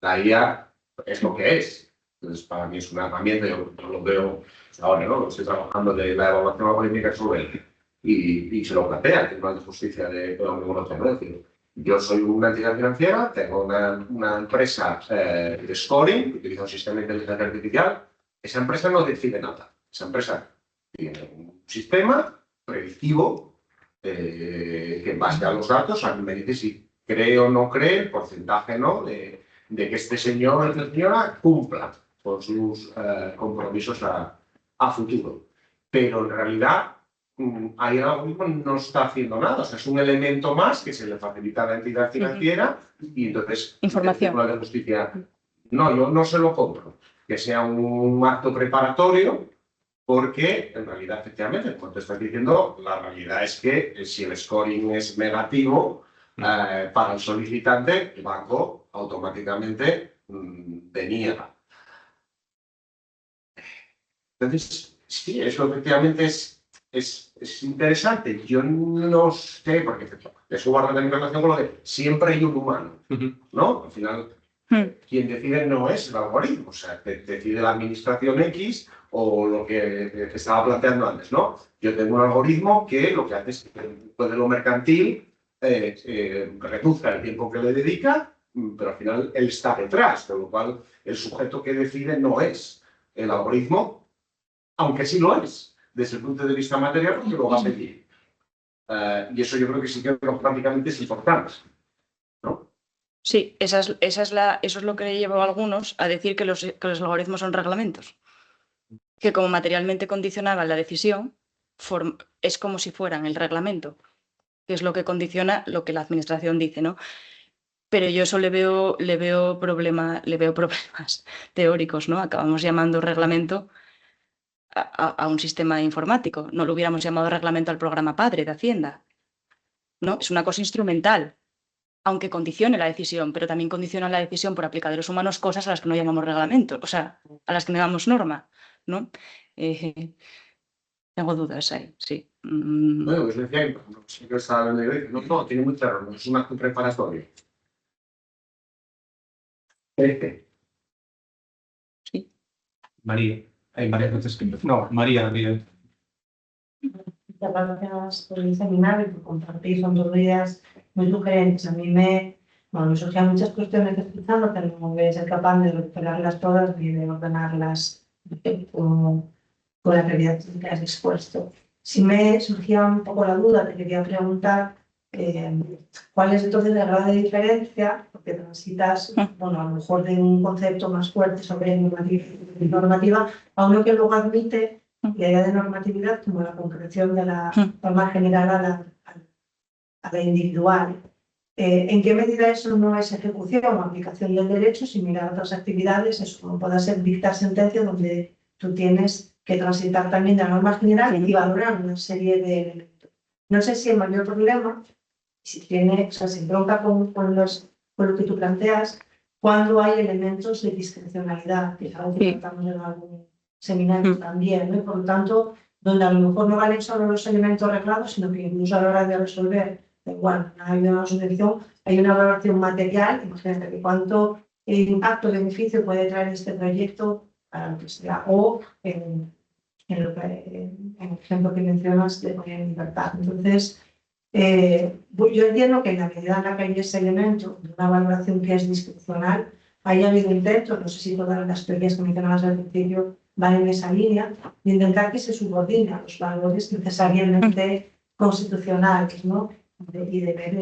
la IA es lo que es. Entonces, para mí es una herramienta, yo lo veo ahora, ¿no? Estoy trabajando de la evaluación algorítmica sobre él y se lo plantea el Tribunal de Justicia de la Unión Europea. Yo soy una entidad financiera, tengo una empresa de scoring, que utiliza un sistema de inteligencia artificial. Esa empresa no decide nada. Esa empresa tiene un sistema predictivo que en base a los datos a mí me dice si cree o no cree, el porcentaje no, de que este señor o esta señora cumpla con sus compromisos a futuro. Pero en realidad ahí el algoritmo no está haciendo nada, o sea, es un elemento más que se le facilita a la entidad financiera y entonces Información. el Tribunal de Justicia, no, yo no se lo compro, que sea un acto preparatorio, porque en realidad, efectivamente, como te estás diciendo, la realidad es que si el scoring es negativo para el solicitante, el banco automáticamente deniega. Entonces, sí, eso efectivamente es interesante. Yo no sé, porque eso guarda también relación con lo de siempre hay un humano, ¿no? Al final, quien decide no es el algoritmo, o sea, decide la administración X o lo que estaba planteando antes, ¿no? Yo tengo un algoritmo que lo que hace es que puede lo mercantil reduzca el tiempo que le dedica, pero al final él está detrás, con lo cual el sujeto que decide no es el algoritmo, aunque sí lo es, desde el punto de vista material, porque lo va a pedir. Y eso yo creo que sí que prácticamente es importante, ¿no? Sí, eso es lo que llevó a algunos a decir que los algoritmos son reglamentos. Que como materialmente condicionaban la decisión, es como si fueran el reglamento, que es lo que condiciona lo que la administración dice, ¿no? Pero yo eso le veo problemas teóricos, ¿no? Acabamos llamando reglamento a un sistema informático. No lo hubiéramos llamado reglamento al programa padre de Hacienda, ¿no? Es una cosa instrumental, aunque condicione la decisión, pero también condiciona la decisión por aplicadores humanos cosas a las que no llamamos reglamento, o sea, a las que no llamamos norma, ¿no? Tengo dudas ahí, sí. Bueno, pues decía, sí que estaba hablando de no, tiene mucha error, no es un acto preparatorio. Sí. María. Hay varias veces que... No, María. Muchas gracias por el seminario y por compartir, son dos ideas muy sugerentes. A mí me surgían muchas cuestiones escuchando, pero no voy a ser capaz de recuperarlas todas ni de ordenarlas con la claridad que has expuesto. Si me surgía un poco la duda, te quería preguntar cuál es entonces el grado de diferencia, porque transitas, bueno, a lo mejor de un concepto más fuerte sobre normativa a uno que luego admite la idea de normatividad como la concreción de la forma general a la individual. ¿En qué medida eso no es ejecución o aplicación del derecho? Si mirar otras actividades, eso como pueda ser dictar sentencia, donde tú tienes que transitar también de la norma general y valorar una serie de elementos. No sé si el mayor problema, si tiene, o sea, se entronca con lo que tú planteas, cuando hay elementos de discrecionalidad, que es algo que tratamos en algún seminario también, ¿no? Y por lo tanto, donde a lo mejor no valen solo los elementos arreglados, sino que incluso a la hora de resolver, igual, hay una subvención, hay una valoración material, imagínate que cuánto impacto, beneficio puede traer este proyecto para lo que sea, o en el ejemplo que mencionas de poner en libertad. Entonces, yo entiendo que en la medida en la que hay ese elemento de una valoración que es discrecional, haya habido intentos, no sé si todas las teorías que mencionabas al principio van en esa línea, de intentar que se subordine a los valores necesariamente constitucionales, ¿no? Y de ver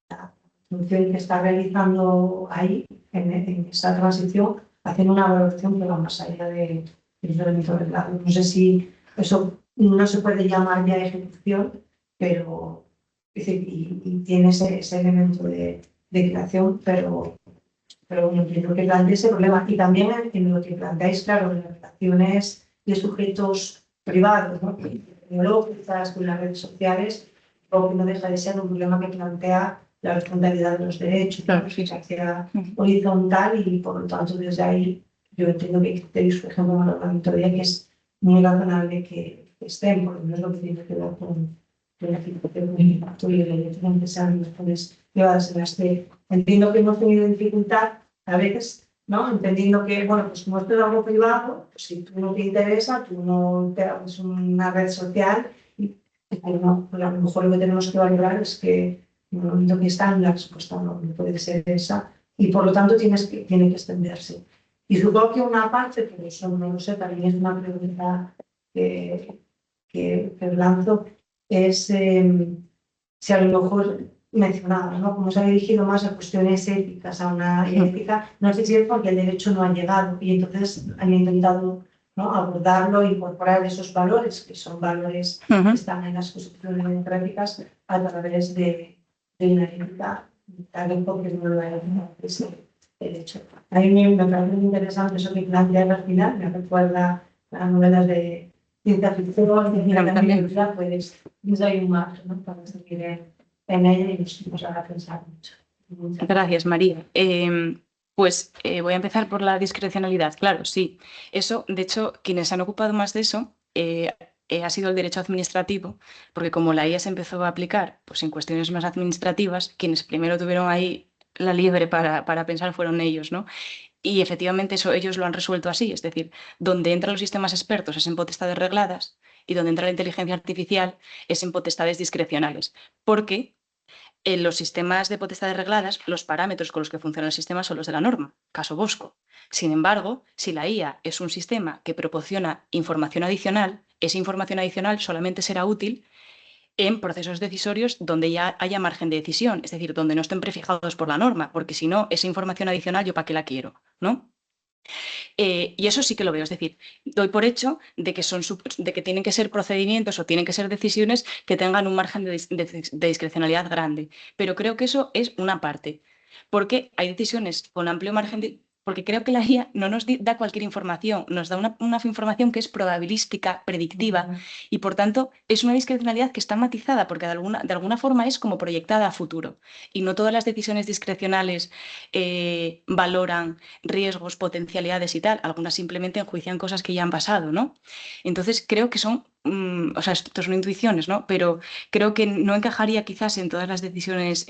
la función que está realizando ahí, en esa transición, haciendo una valoración que va más allá del elemento del lado. No sé si eso no se puede llamar ya ejecución, pero es decir, y tiene ese elemento de creación, pero bueno, entiendo que plantea ese problema. Y también en lo que planteáis, claro, en las relaciones de sujetos privados, ¿no? Tecnológicas, con las redes sociales, o que no deja de ser un problema que plantea la horizontalidad de los derechos, Claro, ¿no? sí. Hacia horizontal y, por lo tanto, desde ahí yo entiendo que tenéis, por ejemplo, una auditoría que es muy razonable que estén, porque no es lo que tiene que ver con la arquitectura y la elección que sean relaciones privadas en las que entiendo que hemos tenido dificultad a veces, ¿no? Entendiendo que, bueno, pues como esto es algo privado, pues si tú no te interesa, tú no te haces una red social y no, pues a lo mejor lo que tenemos que valorar es que en el momento que está en la respuesta no puede ser esa y por lo tanto tiene que extenderse. Y supongo que una parte, pero eso no lo sé, también es una pregunta que lanzo, es si a lo mejor mencionaba, ¿no? Como se ha dirigido más a cuestiones éticas, a una ética, no sé si es porque el derecho no ha llegado y entonces han intentado, ¿no?, abordarlo e incorporar esos valores, que son valores que están en las constituciones democráticas, a través de una ética, tal vez porque no lo hay ese derecho. A mí me parece muy interesante eso que planteas al final, me recuerda a las novelas de ciencia ficción, de literatura, pues nos hay un margen, ¿no?, para seguir en ella y nos haga pensar mucho. Gracias, María. Voy a empezar por la discrecionalidad. Claro, sí. Eso, de hecho, quienes han ocupado más de eso ha sido el derecho administrativo, porque como la IA se empezó a aplicar pues, en cuestiones más administrativas, quienes primero tuvieron ahí la liebre para pensar fueron ellos, ¿no? Y efectivamente eso ellos lo han resuelto así, es decir, donde entran los sistemas expertos es en potestades regladas y donde entra la inteligencia artificial es en potestades discrecionales, porque en los sistemas de potestades regladas, los parámetros con los que funciona el sistema son los de la norma, caso Bosco. Sin embargo, si la IA es un sistema que proporciona información adicional, esa información adicional solamente será útil en procesos decisorios donde ya haya margen de decisión, es decir, donde no estén prefijados por la norma, porque si no, esa información adicional, ¿yo para qué la quiero? ¿No? Y eso sí que lo veo, es decir, doy por hecho de que tienen que ser procedimientos o tienen que ser decisiones que tengan un margen de discrecionalidad grande, pero creo que eso es una parte, porque hay decisiones con amplio margen porque creo que la IA no nos da cualquier información, nos da una información que es probabilística, predictiva, y por tanto es una discrecionalidad que está matizada, porque de alguna forma es como proyectada a futuro, y no todas las decisiones discrecionales valoran riesgos, potencialidades y tal, algunas simplemente enjuician cosas que ya han pasado, ¿no? Entonces creo que son, o sea, esto son intuiciones, ¿no? Pero creo que no encajaría quizás en todas las decisiones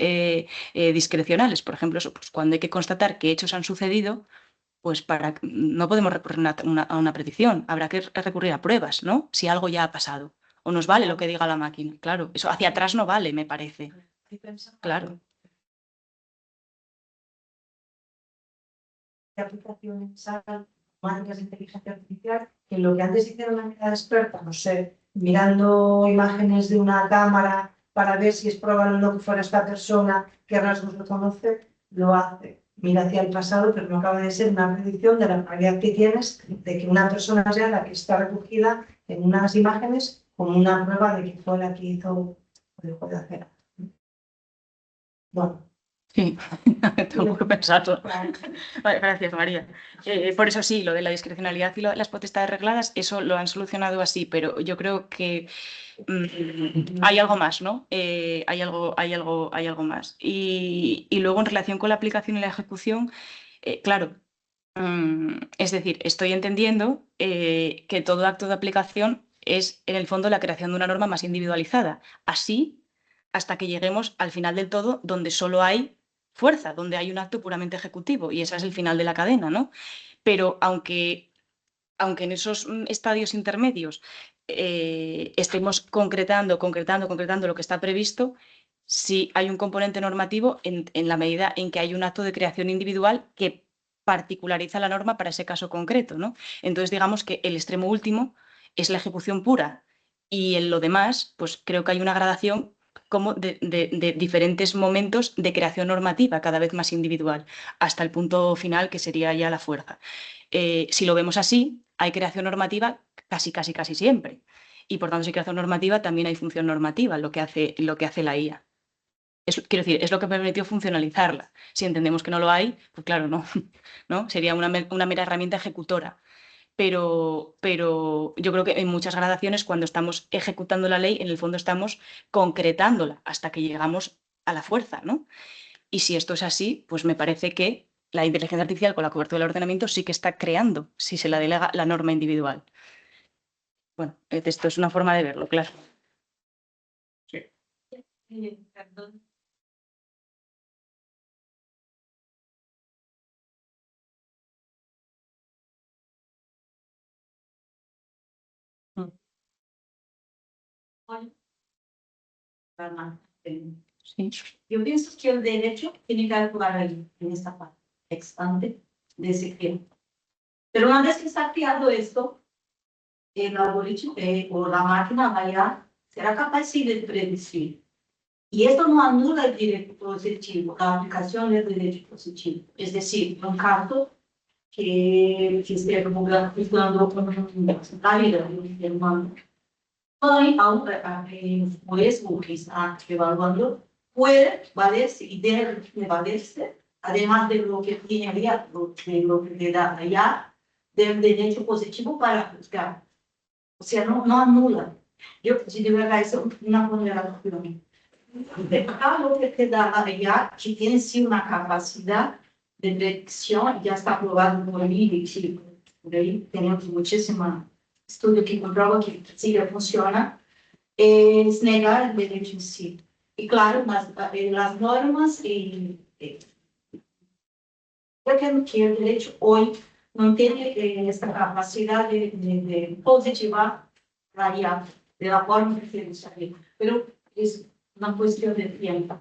discrecionales. Por ejemplo, eso, pues, cuando hay que constatar que hechos han sucedido, pues no podemos recurrir a una predicción, habrá que recurrir a pruebas, ¿no? Si algo ya ha pasado. O nos vale lo que diga la máquina, claro. Eso hacia atrás no vale, me parece. Claro. De aplicaciones máquinas de inteligencia artificial que lo que antes hicieron una mirada experta, no sé, mirando imágenes de una cámara para ver si es probable o no que fuera esta persona, qué rasgos reconoce, lo hace. Mira hacia el pasado, pero no acaba de ser una predicción de la probabilidad que tienes de que una persona sea la que está recogida en unas imágenes como una prueba de que fue la que hizo o dejó de hacer. Bueno. Sí, tengo que pensarlo. Vale, gracias, María. Por eso sí, lo de la discrecionalidad y las potestades regladas, eso lo han solucionado así, pero yo creo que hay algo más, ¿no? Hay algo más. Y luego en relación con la aplicación y la ejecución, claro, es decir, estoy entendiendo que todo acto de aplicación es, en el fondo, la creación de una norma más individualizada. Así, hasta que lleguemos al final del todo, donde solo hay fuerza, donde hay un acto puramente ejecutivo, y ese es el final de la cadena, ¿no? Pero aunque en esos estadios intermedios estemos concretando lo que está previsto, sí hay un componente normativo en la medida en que hay un acto de creación individual que particulariza la norma para ese caso concreto, ¿no? Entonces, digamos que el extremo último es la ejecución pura y en lo demás, pues creo que hay una gradación como de diferentes momentos de creación normativa cada vez más individual, hasta el punto final que sería ya la fuerza. Si lo vemos así, hay creación normativa casi siempre. Y por tanto, si hay creación normativa, también hay función normativa, lo que hace la IA. Quiero decir, es lo que permitió funcionalizarla. Si entendemos que no lo hay, pues claro, no, ¿no? Sería una mera herramienta ejecutora. Pero yo creo que en muchas gradaciones, cuando estamos ejecutando la ley, en el fondo estamos concretándola hasta que llegamos a la fuerza, ¿no? Y si esto es así, pues me parece que la inteligencia artificial con la cobertura del ordenamiento sí que está creando, si se la delega la norma individual. Bueno, esto es una forma de verlo, claro. Perdón. Sí. Yo pienso que el derecho tiene que actuar ahí, en esta parte, expande de ese tiempo. Pero una vez que está creado esto, el algoritmo o la máquina vaya, será capaz de predecir. Y esto no anula el derecho positivo, la aplicación del derecho positivo. Es decir, un caso que esté como garantizando la vida del ser humano. Hay un juez o que está evaluando puede valerse y debe valerse, además de lo que tiene ya, de lo que le da ya, del derecho positivo para juzgar. O sea, no anula. Yo, si de verdad, es una ponderación. Lo que te da ya, que tiene sí una capacidad de predicción, ya está aprobado por mí, y por ahí tenemos muchísimo estudio que comprueba que sí funciona, es negar el derecho en sí. Y claro, las normas, creo que el derecho hoy no tiene esta capacidad de positivar la IA de la forma que se gustaría, pero es una cuestión de tiempo.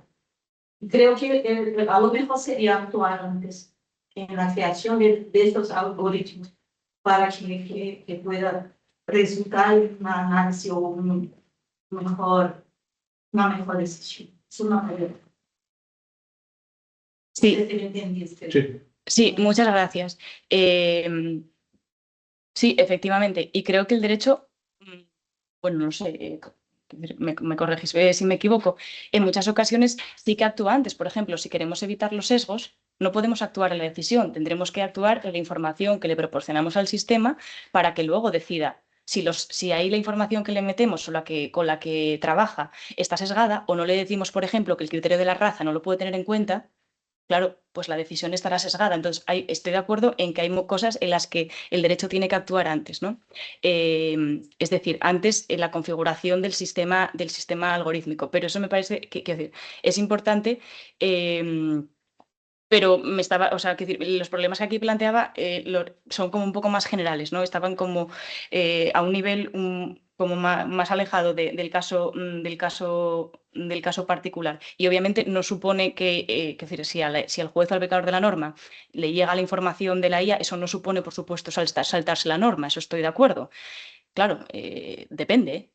Creo que a lo mejor sería actuar antes en la creación de estos algoritmos para que pueda resultar una análisis o una mejor decisión. Es una pregunta. Sí. Sí, muchas gracias. Sí, efectivamente. Y creo que el derecho, bueno, no sé, me corregís si me equivoco, en muchas ocasiones sí que actúa antes. Por ejemplo, si queremos evitar los sesgos, no podemos actuar en la decisión, tendremos que actuar en la información que le proporcionamos al sistema para que luego decida si ahí la información que le metemos o con la que trabaja está sesgada, o no le decimos, por ejemplo, que el criterio de la raza no lo puede tener en cuenta. Claro, pues la decisión estará sesgada. Entonces, estoy de acuerdo en que hay cosas en las que el derecho tiene que actuar antes, ¿no? Es decir, antes en la configuración del sistema algorítmico. Pero eso me parece que es importante. Pero o sea, los problemas que aquí planteaba son como un poco más generales, ¿no? Estaban como a un nivel como más alejado del caso particular. Y obviamente no supone que si al juez o al becador de la norma le llega la información de la IA, eso no supone, por supuesto, saltarse la norma, eso estoy de acuerdo. Claro, depende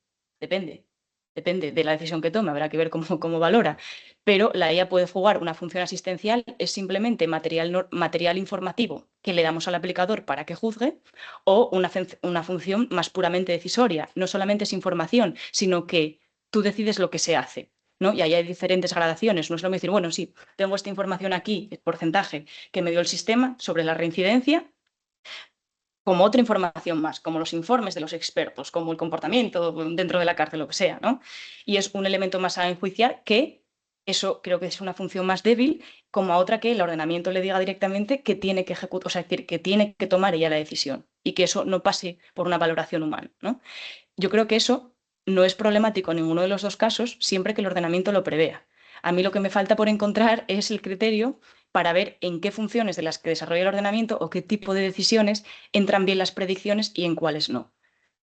de la decisión que tome, habrá que ver cómo valora. Pero la IA puede jugar una función asistencial, es simplemente material informativo que le damos al aplicador para que juzgue, o una función más puramente decisoria. No solamente es información, sino que tú decides lo que se hace, ¿no? Y ahí hay diferentes gradaciones. No es lo mismo decir, bueno, sí, tengo esta información aquí, el porcentaje que me dio el sistema sobre la reincidencia, como otra información más, como los informes de los expertos, como el comportamiento dentro de la cárcel, lo que sea, ¿no? Y es un elemento más a enjuiciar que eso creo que es una función más débil, como a otra que el ordenamiento le diga directamente que tiene que ejecutar, o sea, es decir, que tiene que tomar ella la decisión y que eso no pase por una valoración humana, ¿no? Yo creo que eso no es problemático en ninguno de los dos casos, siempre que el ordenamiento lo prevea. A mí lo que me falta por encontrar es el criterio para ver en qué funciones de las que desarrolla el ordenamiento o qué tipo de decisiones entran bien las predicciones y en cuáles no.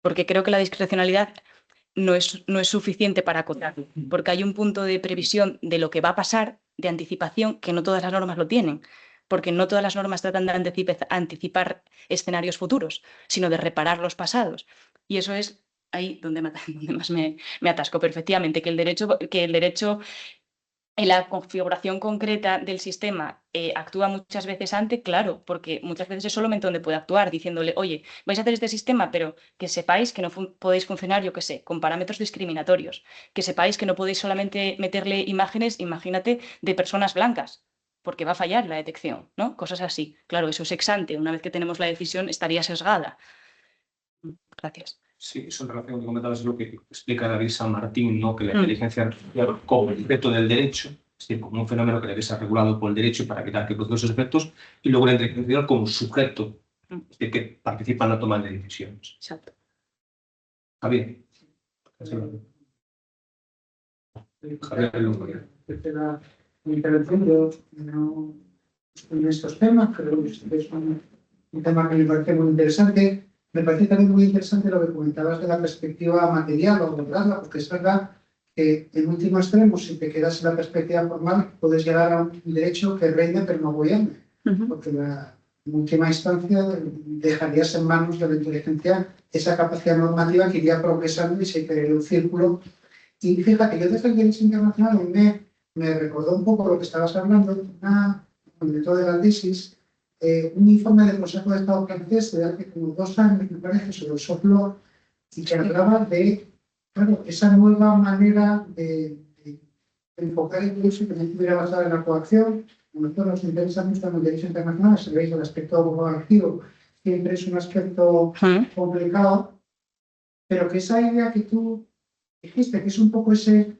Porque creo que la discrecionalidad no es suficiente para acotarlo, porque hay un punto de previsión de lo que va a pasar, de anticipación, que no todas las normas lo tienen. porque no todas las normas tratan de anticipar escenarios futuros, sino de reparar los pasados. Y eso es ahí donde más me atasco. Pero efectivamente, que el derecho en la configuración concreta del sistema actúa muchas veces antes, claro, porque muchas veces es solamente donde puede actuar, diciéndole, oye, vais a hacer este sistema, pero que sepáis que no podéis funcionar, yo qué sé, con parámetros discriminatorios, que sepáis que no podéis solamente meterle imágenes, imagínate, de personas blancas, porque va a fallar la detección, ¿no? Cosas así. Claro, eso es ex ante, una vez que tenemos la decisión estaría sesgada. Gracias. Sí, eso en relación con lo que comentabas es lo que explica David San Martín, ¿no? Que la inteligencia artificial como efecto del derecho, es decir, como un fenómeno que debe ser regulado por el derecho para evitar que produzca esos efectos, y luego la inteligencia artificial como sujeto, es decir, que participa en la toma de decisiones. Exacto. Javier. Tercera intervención, yo no estoy en estos temas, pero es un tema que me parece muy interesante. Me parece también muy interesante lo que comentabas de la perspectiva material o abordarla, porque es verdad que en último extremo, si te quedas en la perspectiva formal, puedes llegar a un derecho que reine pero no gobierne, porque en última instancia dejarías en manos de la inteligencia esa capacidad normativa que iría progresando y se crearía un círculo. Y fíjate, yo desde el derecho internacional me recordó un poco lo que estabas hablando, dentro de la tesis, un informe del Consejo de Estado francés de hace como 2 años, me parece, sobre el soft law, y que hablaba de, claro, esa nueva manera de enfocar el derecho que no estuviera basada en la coacción. A nosotros nos interesa mucho en el derecho internacional, sabéis, el aspecto coactivo siempre es un aspecto complicado, pero que esa idea que tú dijiste, que es un poco ese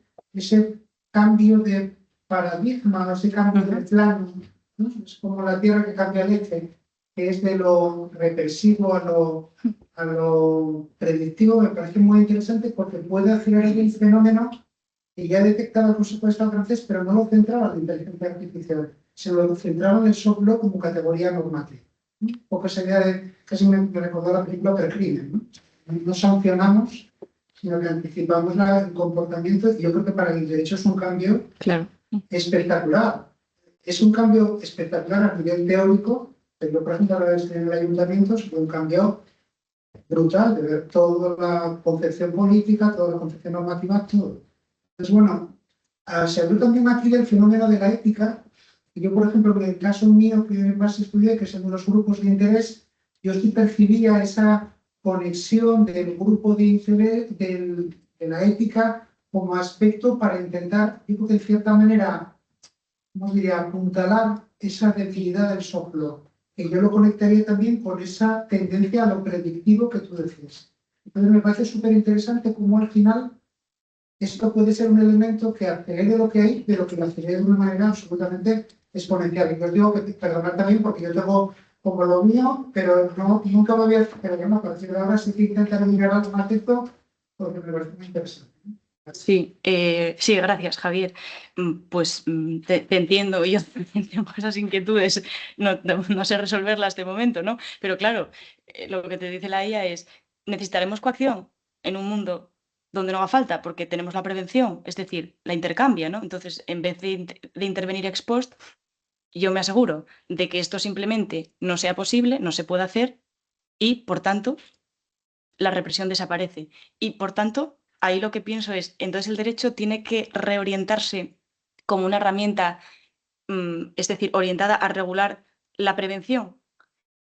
cambio de paradigma, ese cambio de plano, ¿no? Es como la tierra que cambia el eje, que es de lo represivo a lo predictivo, me parece muy interesante porque puede acelerar el fenómeno que ya detectaba el Consejo de Estado francés, pero no lo centraba en la inteligencia artificial, se lo centraba en el soft law como categoría normativa. Un poco esa idea de, casi me recordó la película Percrimen, ¿no? No sancionamos, sino que anticipamos el comportamiento, y yo creo que para el derecho es un cambio espectacular. Es un cambio espectacular a nivel teórico, pero yo, por ejemplo, a la vez en el ayuntamiento, es un cambio brutal de ver toda la concepción política, toda la concepción normativa, todo. Entonces, bueno, se habló también aquí del fenómeno de la ética. Y yo, por ejemplo, en el caso mío que más estudié, que es el de los grupos de interés, yo sí percibía esa conexión del grupo de interés, de la ética, como aspecto para intentar, digo que de cierta manera, ¿cómo diría?, apuntalar esa debilidad del soft law. Y yo lo conectaría también con esa tendencia a lo predictivo que tú decías. Entonces me parece súper interesante cómo al final esto puede ser un elemento que acelere lo que hay, pero que lo acelere de una manera absolutamente exponencial. Y yo os digo que perdonad también porque yo tengo como lo mío, pero nunca me había... Pero bueno, a partir de ahora sí que intentaré mirar algo más de esto porque me parece muy interesante. Sí, sí, gracias, Javier. Pues te entiendo, yo también tengo esas inquietudes, no sé resolverlas de momento, ¿no? Pero claro, lo que te dice la IA es, necesitaremos coacción en un mundo donde no haga falta, porque tenemos la prevención, es decir, la intercambia, ¿no? Entonces, en vez de intervenir ex post, yo me aseguro de que esto simplemente no sea posible, no se pueda hacer, y, por tanto, la represión desaparece. Y, por tanto, ahí lo que pienso es, entonces el derecho tiene que reorientarse como una herramienta, es decir, orientada a regular la prevención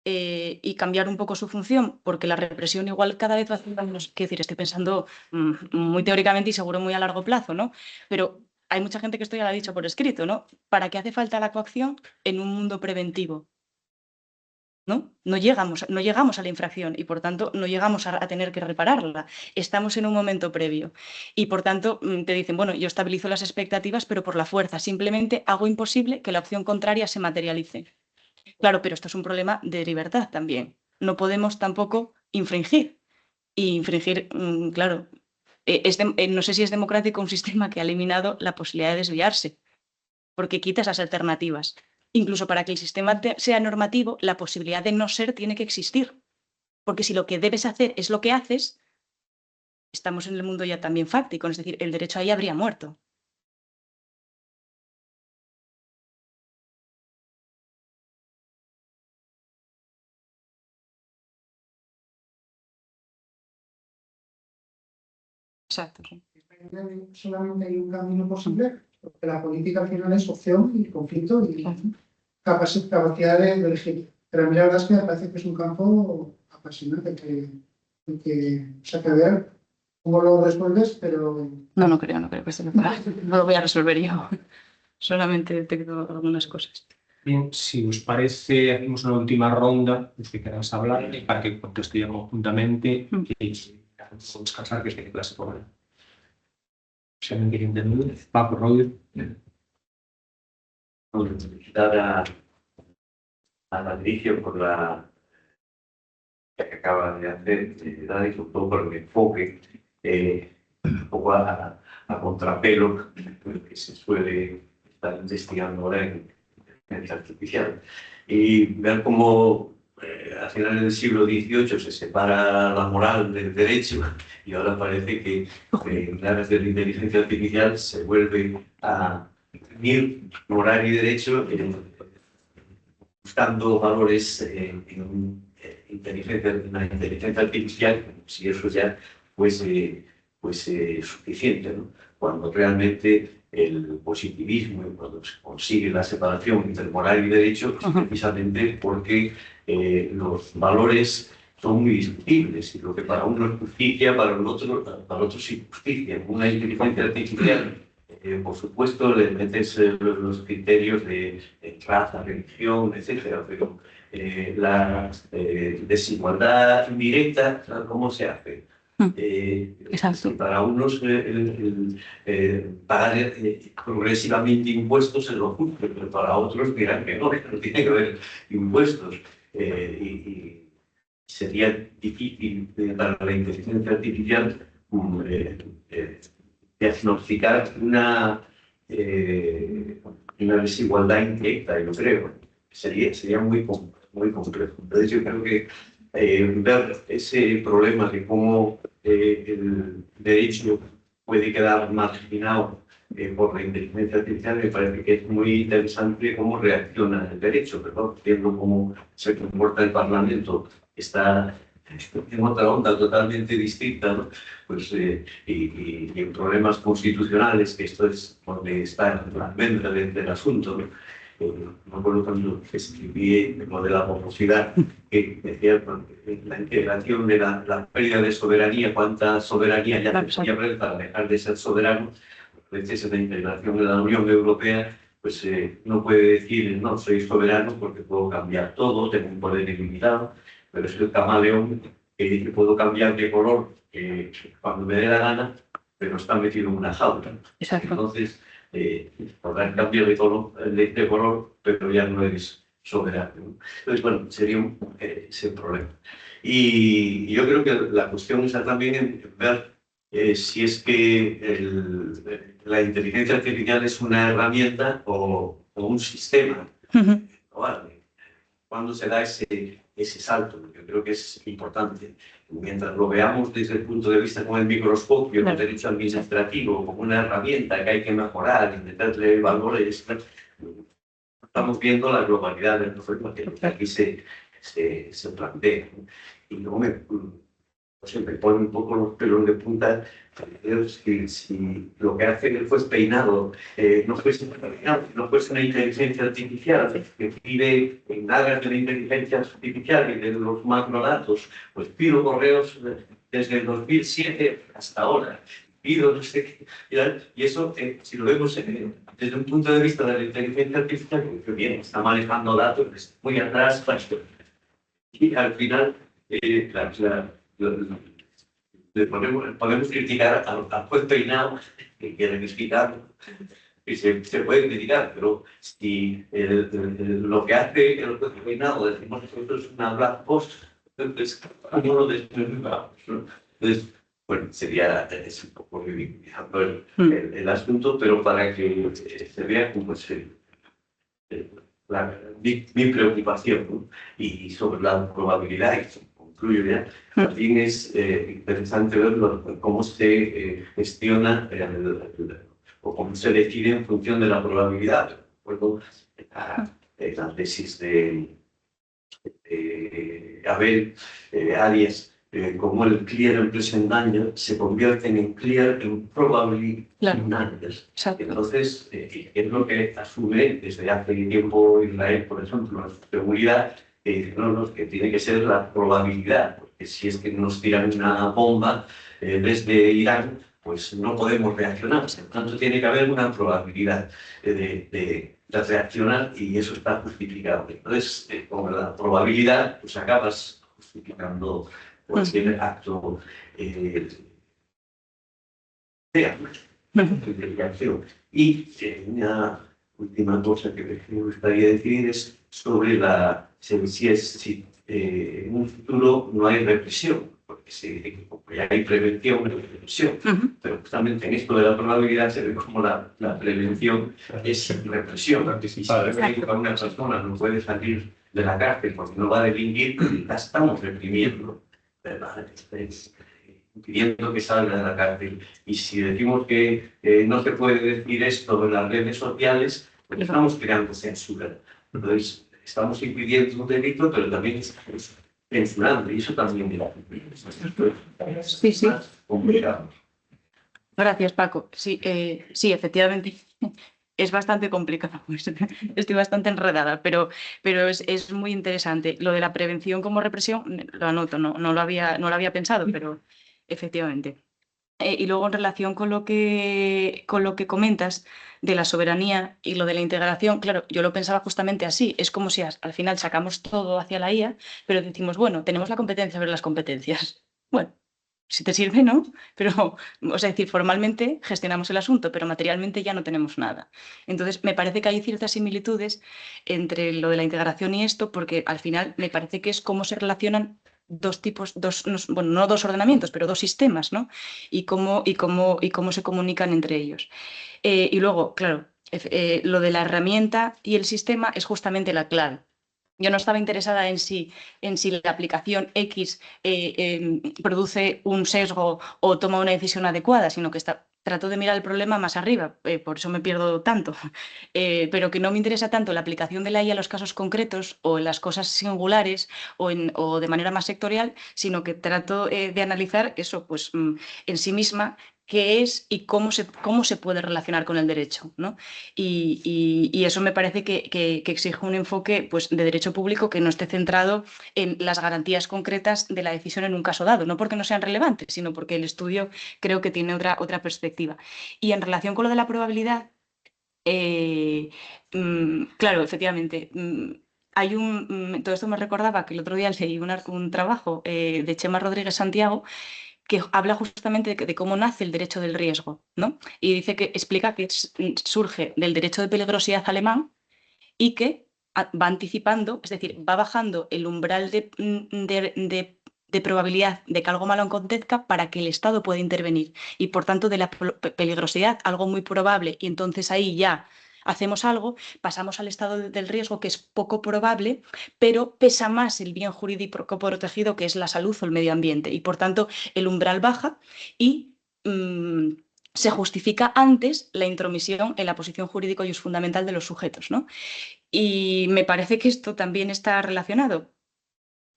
y cambiar un poco su función, porque la represión igual cada vez va a hacer menos. Quiero decir, estoy pensando muy teóricamente y seguro muy a largo plazo, ¿no? Pero hay mucha gente que esto ya lo ha dicho por escrito, ¿no? ¿Para qué hace falta la coacción en un mundo preventivo? ¿No? No llegamos a la infracción y, por tanto, no llegamos a tener que repararla. Estamos en un momento previo y, por tanto, te dicen, bueno, yo estabilizo las expectativas, pero por la fuerza. Simplemente hago imposible que la opción contraria se materialice. Claro, pero esto es un problema de libertad también. No podemos tampoco infringir. Y infringir, claro, no sé si es democrático un sistema que ha eliminado la posibilidad de desviarse, porque quita esas alternativas. Incluso para que el sistema sea normativo, la posibilidad de no ser tiene que existir. Porque si lo que debes hacer es lo que haces, estamos en el mundo ya también fáctico, es decir, el derecho ahí habría muerto. Exacto. Sí. Solamente hay un camino posible, porque la política al final es opción y conflicto y capacidad de elegir. Pero a mí la verdad es que me parece que es un campo apasionante que o que ver cómo lo resuelves, pero... No creo que se lo pueda. No lo voy a resolver yo. Solamente detecto algunas cosas. Bien, si os parece, hacemos una última ronda, los que queráis hablar, para que conteste conjuntamente y podemos descansar, que es de clase por ahí. Si alguien quiere intervenir, Paco, Roger. Felicitar a Patricio por la que acaba de hacer, y sobre todo por el enfoque, un poco a contrapelo que se suele estar investigando ahora en inteligencia artificial. Y ver cómo a finales del siglo XVIII se separa la moral del derecho y ahora parece que en áreas de la inteligencia artificial se vuelve a unir moral y derecho buscando valores en una inteligencia artificial, si eso ya fuese suficiente, ¿no? Cuando realmente el positivismo, cuando se consigue la separación entre moral y derecho, es precisamente porque los valores son muy discutibles y lo que para uno es justicia, para el otro es injusticia. Una inteligencia artificial, por supuesto, le metes los criterios de raza, religión, etcétera, pero la desigualdad indirecta, ¿cómo se hace? Exacto. Para unos pagar progresivamente impuestos es lo justo, pero para otros dirán que no tiene que haber impuestos. Y sería difícil para la inteligencia artificial diagnosticar una desigualdad indirecta, yo creo. Sería muy complejo. Entonces yo creo que ver ese problema de cómo el derecho puede quedar marginado por la inteligencia artificial me parece que es muy interesante cómo reacciona el derecho, ¿verdad? Viendo cómo se comporta el Parlamento, está en otra onda totalmente distinta, ¿no? Pues, y en problemas constitucionales, que esto es donde está la almendra del asunto, ¿no? Me acuerdo cuando escribí lo de la morosidad, que decía la integración de la pérdida de soberanía, cuánta soberanía ya se podía perder para dejar de ser soberano. A veces en la integración de la Unión Europea, pues no puede decir, no, soy soberano porque puedo cambiar todo, tengo un poder ilimitado, pero es el camaleón que dice puedo cambiar de color cuando me dé la gana, pero está metido en una jaula. Exacto. Entonces, podrán cambiar de color, pero ya no eres soberano. Entonces, bueno, sería ese problema. Y yo creo que la cuestión está también en ver si es que la inteligencia artificial es una herramienta o un sistema. Vale. ¿Cuándo se da ese salto? Yo creo que es importante. Mientras lo veamos desde el punto de vista con el microscopio, el derecho administrativo, como una herramienta que hay que mejorar y meterle valores, estamos viendo la globalidad del problema que aquí se plantea. Y luego me pone un poco los pelos de punta si lo que hace el juez peinado no fuese una inteligencia artificial que pide en aras de la inteligencia artificial y de los macrodatos, pues pido correos desde el 2007 hasta ahora, pido no sé qué, y eso, si lo vemos desde un punto de vista de la inteligencia artificial, pues bien, está manejando datos muy atrás, y al final, podemos criticar al juez peinado que quieren explicar, y se puede criticar, pero si lo que hace el juez peinado, decimos nosotros, es una black box, entonces, ¿cómo lo desplazamos? Entonces, bueno, sería un poco ridiculizando el asunto, pero para que se vea cómo es mi preocupación, ¿no? Y sobre la probabilidad, y concluyo ya, también es interesante ver cómo se gestiona o cómo se decide en función de la probabilidad. Recuerdo la tesis de Abel Arias, como el clear and present danger se convierten en clear and probably dangers. Entonces, es lo que asume desde hace tiempo Israel, por ejemplo, la seguridad, que tiene que ser la probabilidad, porque si es que nos tiran una bomba desde Irán, pues no podemos reaccionar. Por tanto, tiene que haber una probabilidad de reaccionar y eso está justificado. Entonces, con la probabilidad, pues acabas justificando cualquier acto de acción. Y una última cosa que me gustaría decir es sobre si en un futuro no hay represión, porque ya hay prevención y represión, pero justamente en esto de la probabilidad se ve como la prevención es represión. Si a una persona no puede salir de la cárcel porque no va a delinquir, la estamos reprimiendo, ¿verdad? Impidiendo que salga de la cárcel. Y si decimos que no se puede decir esto en las redes sociales, pues estamos creando censura. Entonces, estamos impidiendo un delito, pero también estamos censurando, y eso también es complicado. Gracias, Paco. Sí, efectivamente. Es bastante complicado, estoy bastante enredada, pero es muy interesante. Lo de la prevención como represión, lo anoto, no lo había pensado, pero efectivamente. Y luego en relación con lo que comentas de la soberanía y lo de la integración, claro, yo lo pensaba justamente así. Es como si al final sacamos todo hacia la IA, pero decimos, bueno, tenemos la competencia sobre las competencias. Bueno, si te sirve, ¿no? Pero, o sea, decir, formalmente gestionamos el asunto, pero materialmente ya no tenemos nada. Entonces, me parece que hay ciertas similitudes entre lo de la integración y esto, porque al final me parece que es cómo se relacionan dos tipos, bueno, no dos ordenamientos, pero dos sistemas, ¿no? Y cómo se comunican entre ellos. Y luego, claro, lo de la herramienta y el sistema es justamente la clave. Yo no estaba interesada en si la aplicación X produce un sesgo o toma una decisión adecuada, sino que trato de mirar el problema más arriba, por eso me pierdo tanto. Pero que no me interesa tanto la aplicación de la IA a los casos concretos o en las cosas singulares o de manera más sectorial, sino que trato de analizar eso pues, en sí misma, qué es y cómo se puede relacionar con el derecho, ¿no? Y eso me parece que exige un enfoque pues, de derecho público que no esté centrado en las garantías concretas de la decisión en un caso dado, no porque no sean relevantes, sino porque el estudio creo que tiene otra perspectiva. Y en relación con lo de la probabilidad, claro, efectivamente, todo esto me recordaba que el otro día leí un trabajo de Chema Rodríguez Santiago que habla justamente de cómo nace el derecho del riesgo, ¿no? Y explica que surge del derecho de peligrosidad alemán y que va anticipando, es decir, va bajando el umbral de probabilidad de que algo malo acontezca para que el Estado pueda intervenir. Y por tanto, de la peligrosidad, algo muy probable, y entonces ahí ya hacemos algo, pasamos al estado del riesgo, que es poco probable, pero pesa más el bien jurídico protegido, que es la salud o el medio ambiente. Y por tanto, el umbral baja y se justifica antes la intromisión en la posición jurídico y fundamental de los sujetos, ¿no? Y me parece que esto también está relacionado.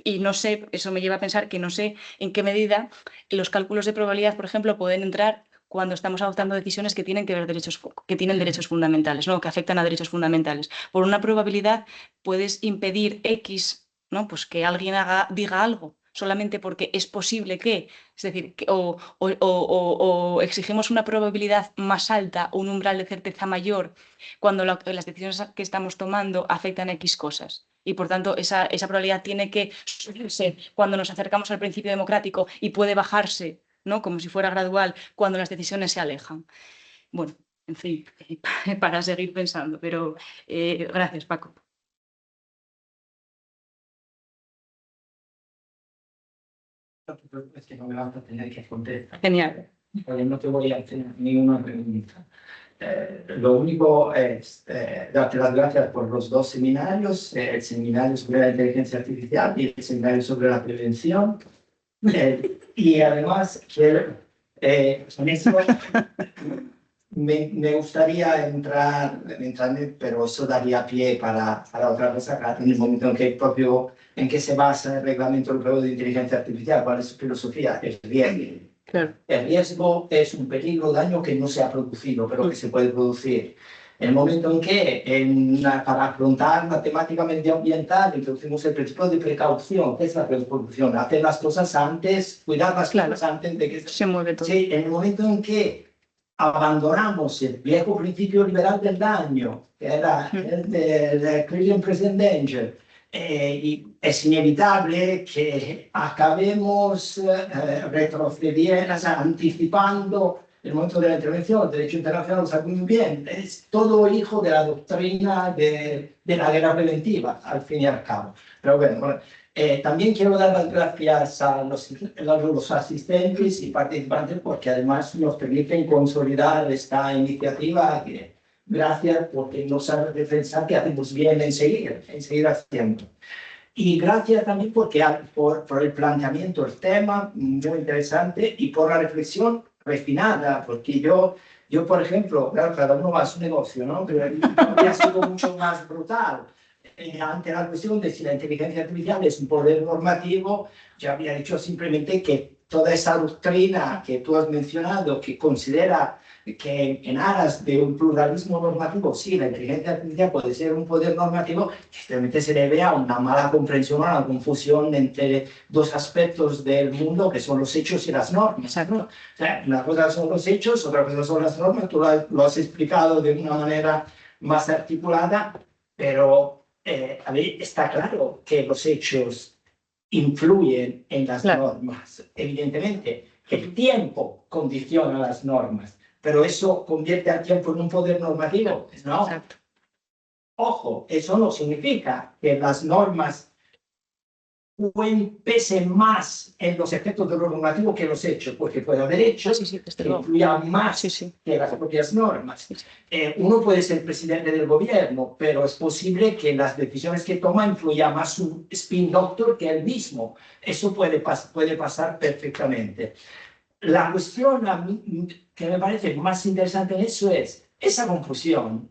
Y no sé, eso me lleva a pensar que no sé en qué medida los cálculos de probabilidad, por ejemplo, pueden entrar cuando estamos adoptando decisiones que tienen derechos fundamentales, ¿no? Que afectan a derechos fundamentales. Por una probabilidad puedes impedir X, ¿no? Pues que alguien diga algo solamente porque es posible que, es decir, o exigimos una probabilidad más alta o un umbral de certeza mayor cuando las decisiones que estamos tomando afectan a X cosas. Y por tanto, esa probabilidad tiene que subirse cuando nos acercamos al principio democrático y puede bajarse, ¿no? Como si fuera gradual, cuando las decisiones se alejan. Bueno, en fin, para seguir pensando, pero gracias, Paco. Es que no me vas a tener que contestar. Genial. Porque no te voy a hacer ninguna pregunta. Lo único es darte las gracias por los dos seminarios, el seminario sobre la inteligencia artificial y el seminario sobre la prevención. Y además, con eso me gustaría entrar, pero eso daría pie para otra cosa, en el momento en que se basa el Reglamento Europeo de Inteligencia Artificial. ¿Cuál es su filosofía? El riesgo. Claro. El riesgo es un peligro, daño que no se ha producido, pero que se puede producir. El momento en que, para afrontar la temática medioambiental, introducimos el principio de precaución, que es la precaución, hacer las cosas antes, cuidar las cosas antes de que se mueve todo. Sí, en el momento en que abandonamos el viejo principio liberal del daño, que era el del Criterion Present Danger, y es inevitable que acabemos retrocediendo, anticipando el momento de la intervención. El derecho internacional lo sabe muy bien, es todo hijo de la doctrina de la guerra preventiva, al fin y al cabo. Pero bueno, también quiero dar las gracias a los asistentes y participantes porque además nos permiten consolidar esta iniciativa. Gracias porque nos hace pensar que hacemos bien en seguir haciendo. Y gracias también por el planteamiento, el tema muy interesante y por la reflexión refinada, porque yo por ejemplo, claro, cada uno va a su negocio, ¿no? Pero yo habría sido mucho más brutal. Ante la cuestión de si la inteligencia artificial es un poder normativo, yo habría dicho simplemente que toda esa doctrina que tú has mencionado, que considera que en aras de un pluralismo normativo, sí, la inteligencia artificial puede ser un poder normativo, simplemente se debe a una mala comprensión, a una confusión entre dos aspectos del mundo, que son los hechos y las normas. ¿No? O sea, una cosa son los hechos, otra cosa son las normas, tú lo has explicado de una manera más articulada, pero a ver, está claro que los hechos influyen en las normas. Evidentemente, el tiempo condiciona las normas, pero eso convierte al tiempo en un poder normativo, ¿no? Exacto. Ojo, eso no significa que las normas pesen más en los efectos de lo normativo que los hechos, porque puede haber hechos que influyan más que las propias normas. Uno puede ser presidente del gobierno, pero es posible que las decisiones que toma influya más su spin doctor que él mismo. Eso puede pasar perfectamente. La cuestión a mí, que me parece más interesante en eso es esa confusión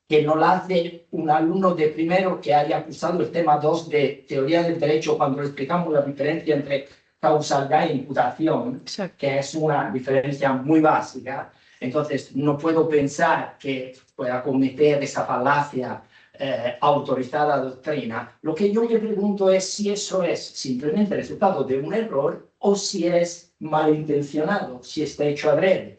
que no la hace un alumno de primero que haya cursado el tema 2 de teoría del derecho cuando le explicamos la diferencia entre causalidad e imputación, que es una diferencia muy básica. Entonces, no puedo pensar que pueda cometer esa falacia autorizada doctrina. Lo que yo me pregunto es si eso es simplemente el resultado de un error o si es malintencionado, si está hecho adrede.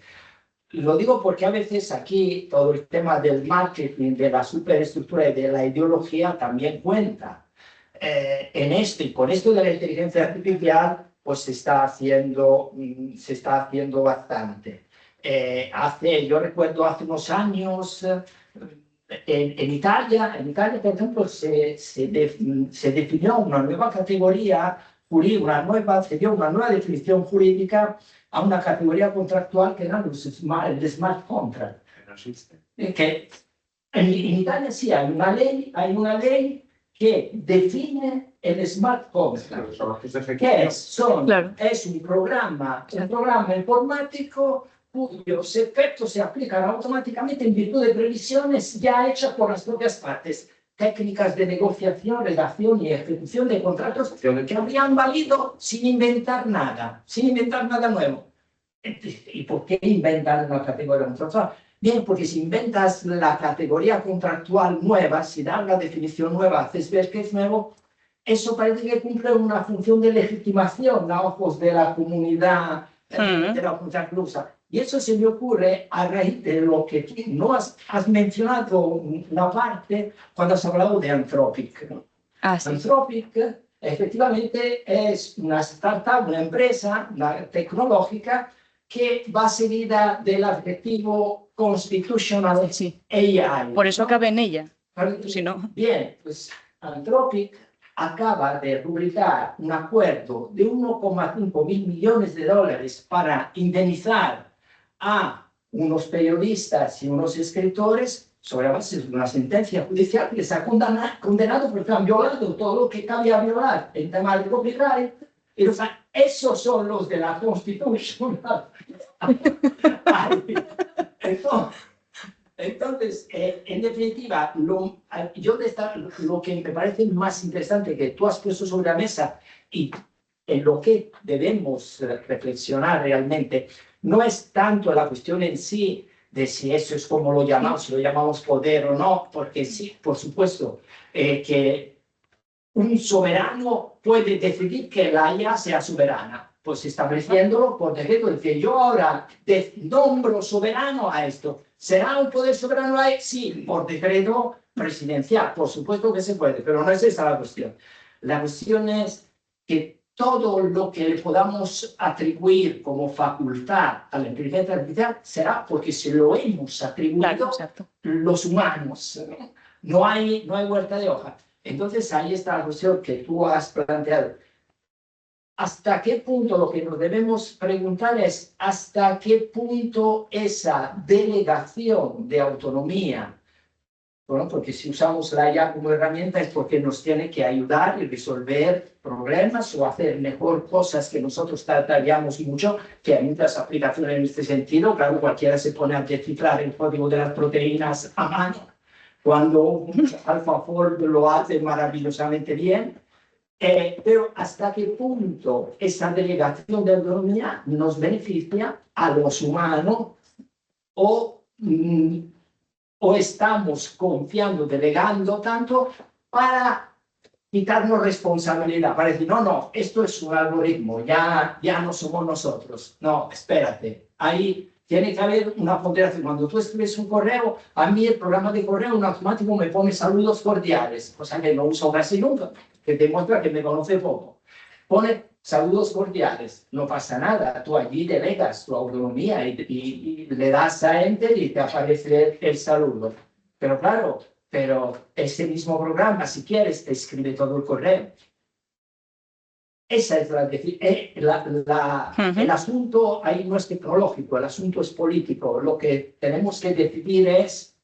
Lo digo porque a veces aquí todo el tema del marketing, de la superestructura y de la ideología también cuenta. En esto y con esto de la inteligencia artificial, pues se está haciendo bastante. Yo recuerdo hace unos años, en Italia, por ejemplo, se definió una nueva categoría jurídica, se dio una nueva definición jurídica a una categoría contractual que era el smart contract. No existe. Que en Italia sí hay una ley que define el smart contract. ¿Qué es? Es un programa informático cuyos efectos se aplican automáticamente en virtud de previsiones ya hechas por las propias partes. Técnicas de negociación, redacción y ejecución de contratos que habrían valido sin inventar nada nuevo. ¿Y por qué inventar una categoría contractual? Bien, porque si inventas la categoría contractual nueva, si das la definición nueva, haces ver que es nuevo, eso parece que cumple una función de legitimación a ojos de la comunidad de la contraclusa. Y eso se me ocurre a raíz de lo que tú no has mencionado una parte cuando has hablado de Anthropic, ¿no? Anthropic efectivamente es una startup, una empresa tecnológica que va seguida del adjetivo constitutional AI. Por eso cabe en ella. Si no. Bien, pues Anthropic acaba de publicar un acuerdo de 1,5 mil millones de dólares para indemnizar a unos periodistas y unos escritores sobre la base de una sentencia judicial que les ha condenado porque han violado todo lo que cabía violar en tema de copyright. Y esos son los de la Constitución. Entonces, en definitiva, lo que me parece más interesante que tú has puesto sobre la mesa y en lo que debemos reflexionar realmente, no es tanto la cuestión en sí de si eso es como lo llamamos, si lo llamamos poder o no, porque sí, por supuesto, que un soberano puede decidir que la IA sea soberana, pues estableciéndolo por decreto, decir, yo ahora nombro soberano a esto. ¿Será un poder soberano ahí? Sí, por decreto presidencial, por supuesto que se puede, pero no es esa la cuestión. La cuestión es que todo lo que le podamos atribuir como facultad a la inteligencia artificial será porque se lo hemos atribuido los humanos. No hay vuelta de hoja. Entonces ahí está la cuestión que tú has planteado. ¿Hasta qué punto lo que nos debemos preguntar es hasta qué punto esa delegación de autonomía, bueno, porque si usamos la IA como herramienta es porque nos tiene que ayudar y resolver problemas o hacer mejor cosas que nosotros trataríamos mucho, que hay muchas aplicaciones en este sentido. Claro, cualquiera se pone a descifrar el código de las proteínas a mano, cuando un AlphaFold lo hace maravillosamente bien. Pero hasta qué punto esa delegación de autonomía nos beneficia a los humanos o estamos confiando, delegando tanto para quitarnos responsabilidad, para decir, no, esto es un algoritmo, ya no somos nosotros. No, espérate, ahí tiene que haber una ponderación. Cuando tú escribes un correo, a mí el programa de correo en automático me pone saludos cordiales, cosa que no uso casi nunca, que demuestra que me conoce poco. Pone saludos cordiales, no pasa nada, tú allí delegas tu autonomía y le das a Enter y te aparece el saludo. Pero claro, ese mismo programa, si quieres, te escribe todo el correo. Esa es el asunto ahí no es tecnológico, el asunto es político. Lo que tenemos que decidir es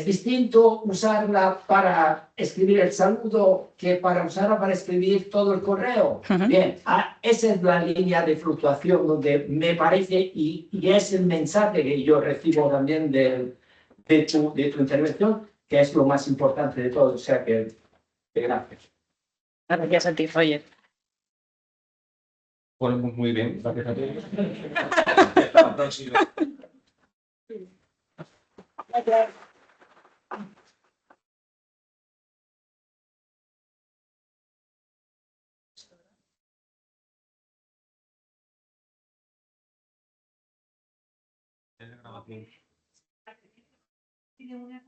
distinto usarla para escribir el saludo que para usarla para escribir todo el correo. Bien, esa es la línea de fluctuación donde me parece, y es el mensaje que yo recibo también de tu intervención, que es lo más importante de todo. O sea que gracias. Gracias a ti, Roger. Bueno, muy bien, gracias a todos. Hasta la próxima. Gracias. Tiene una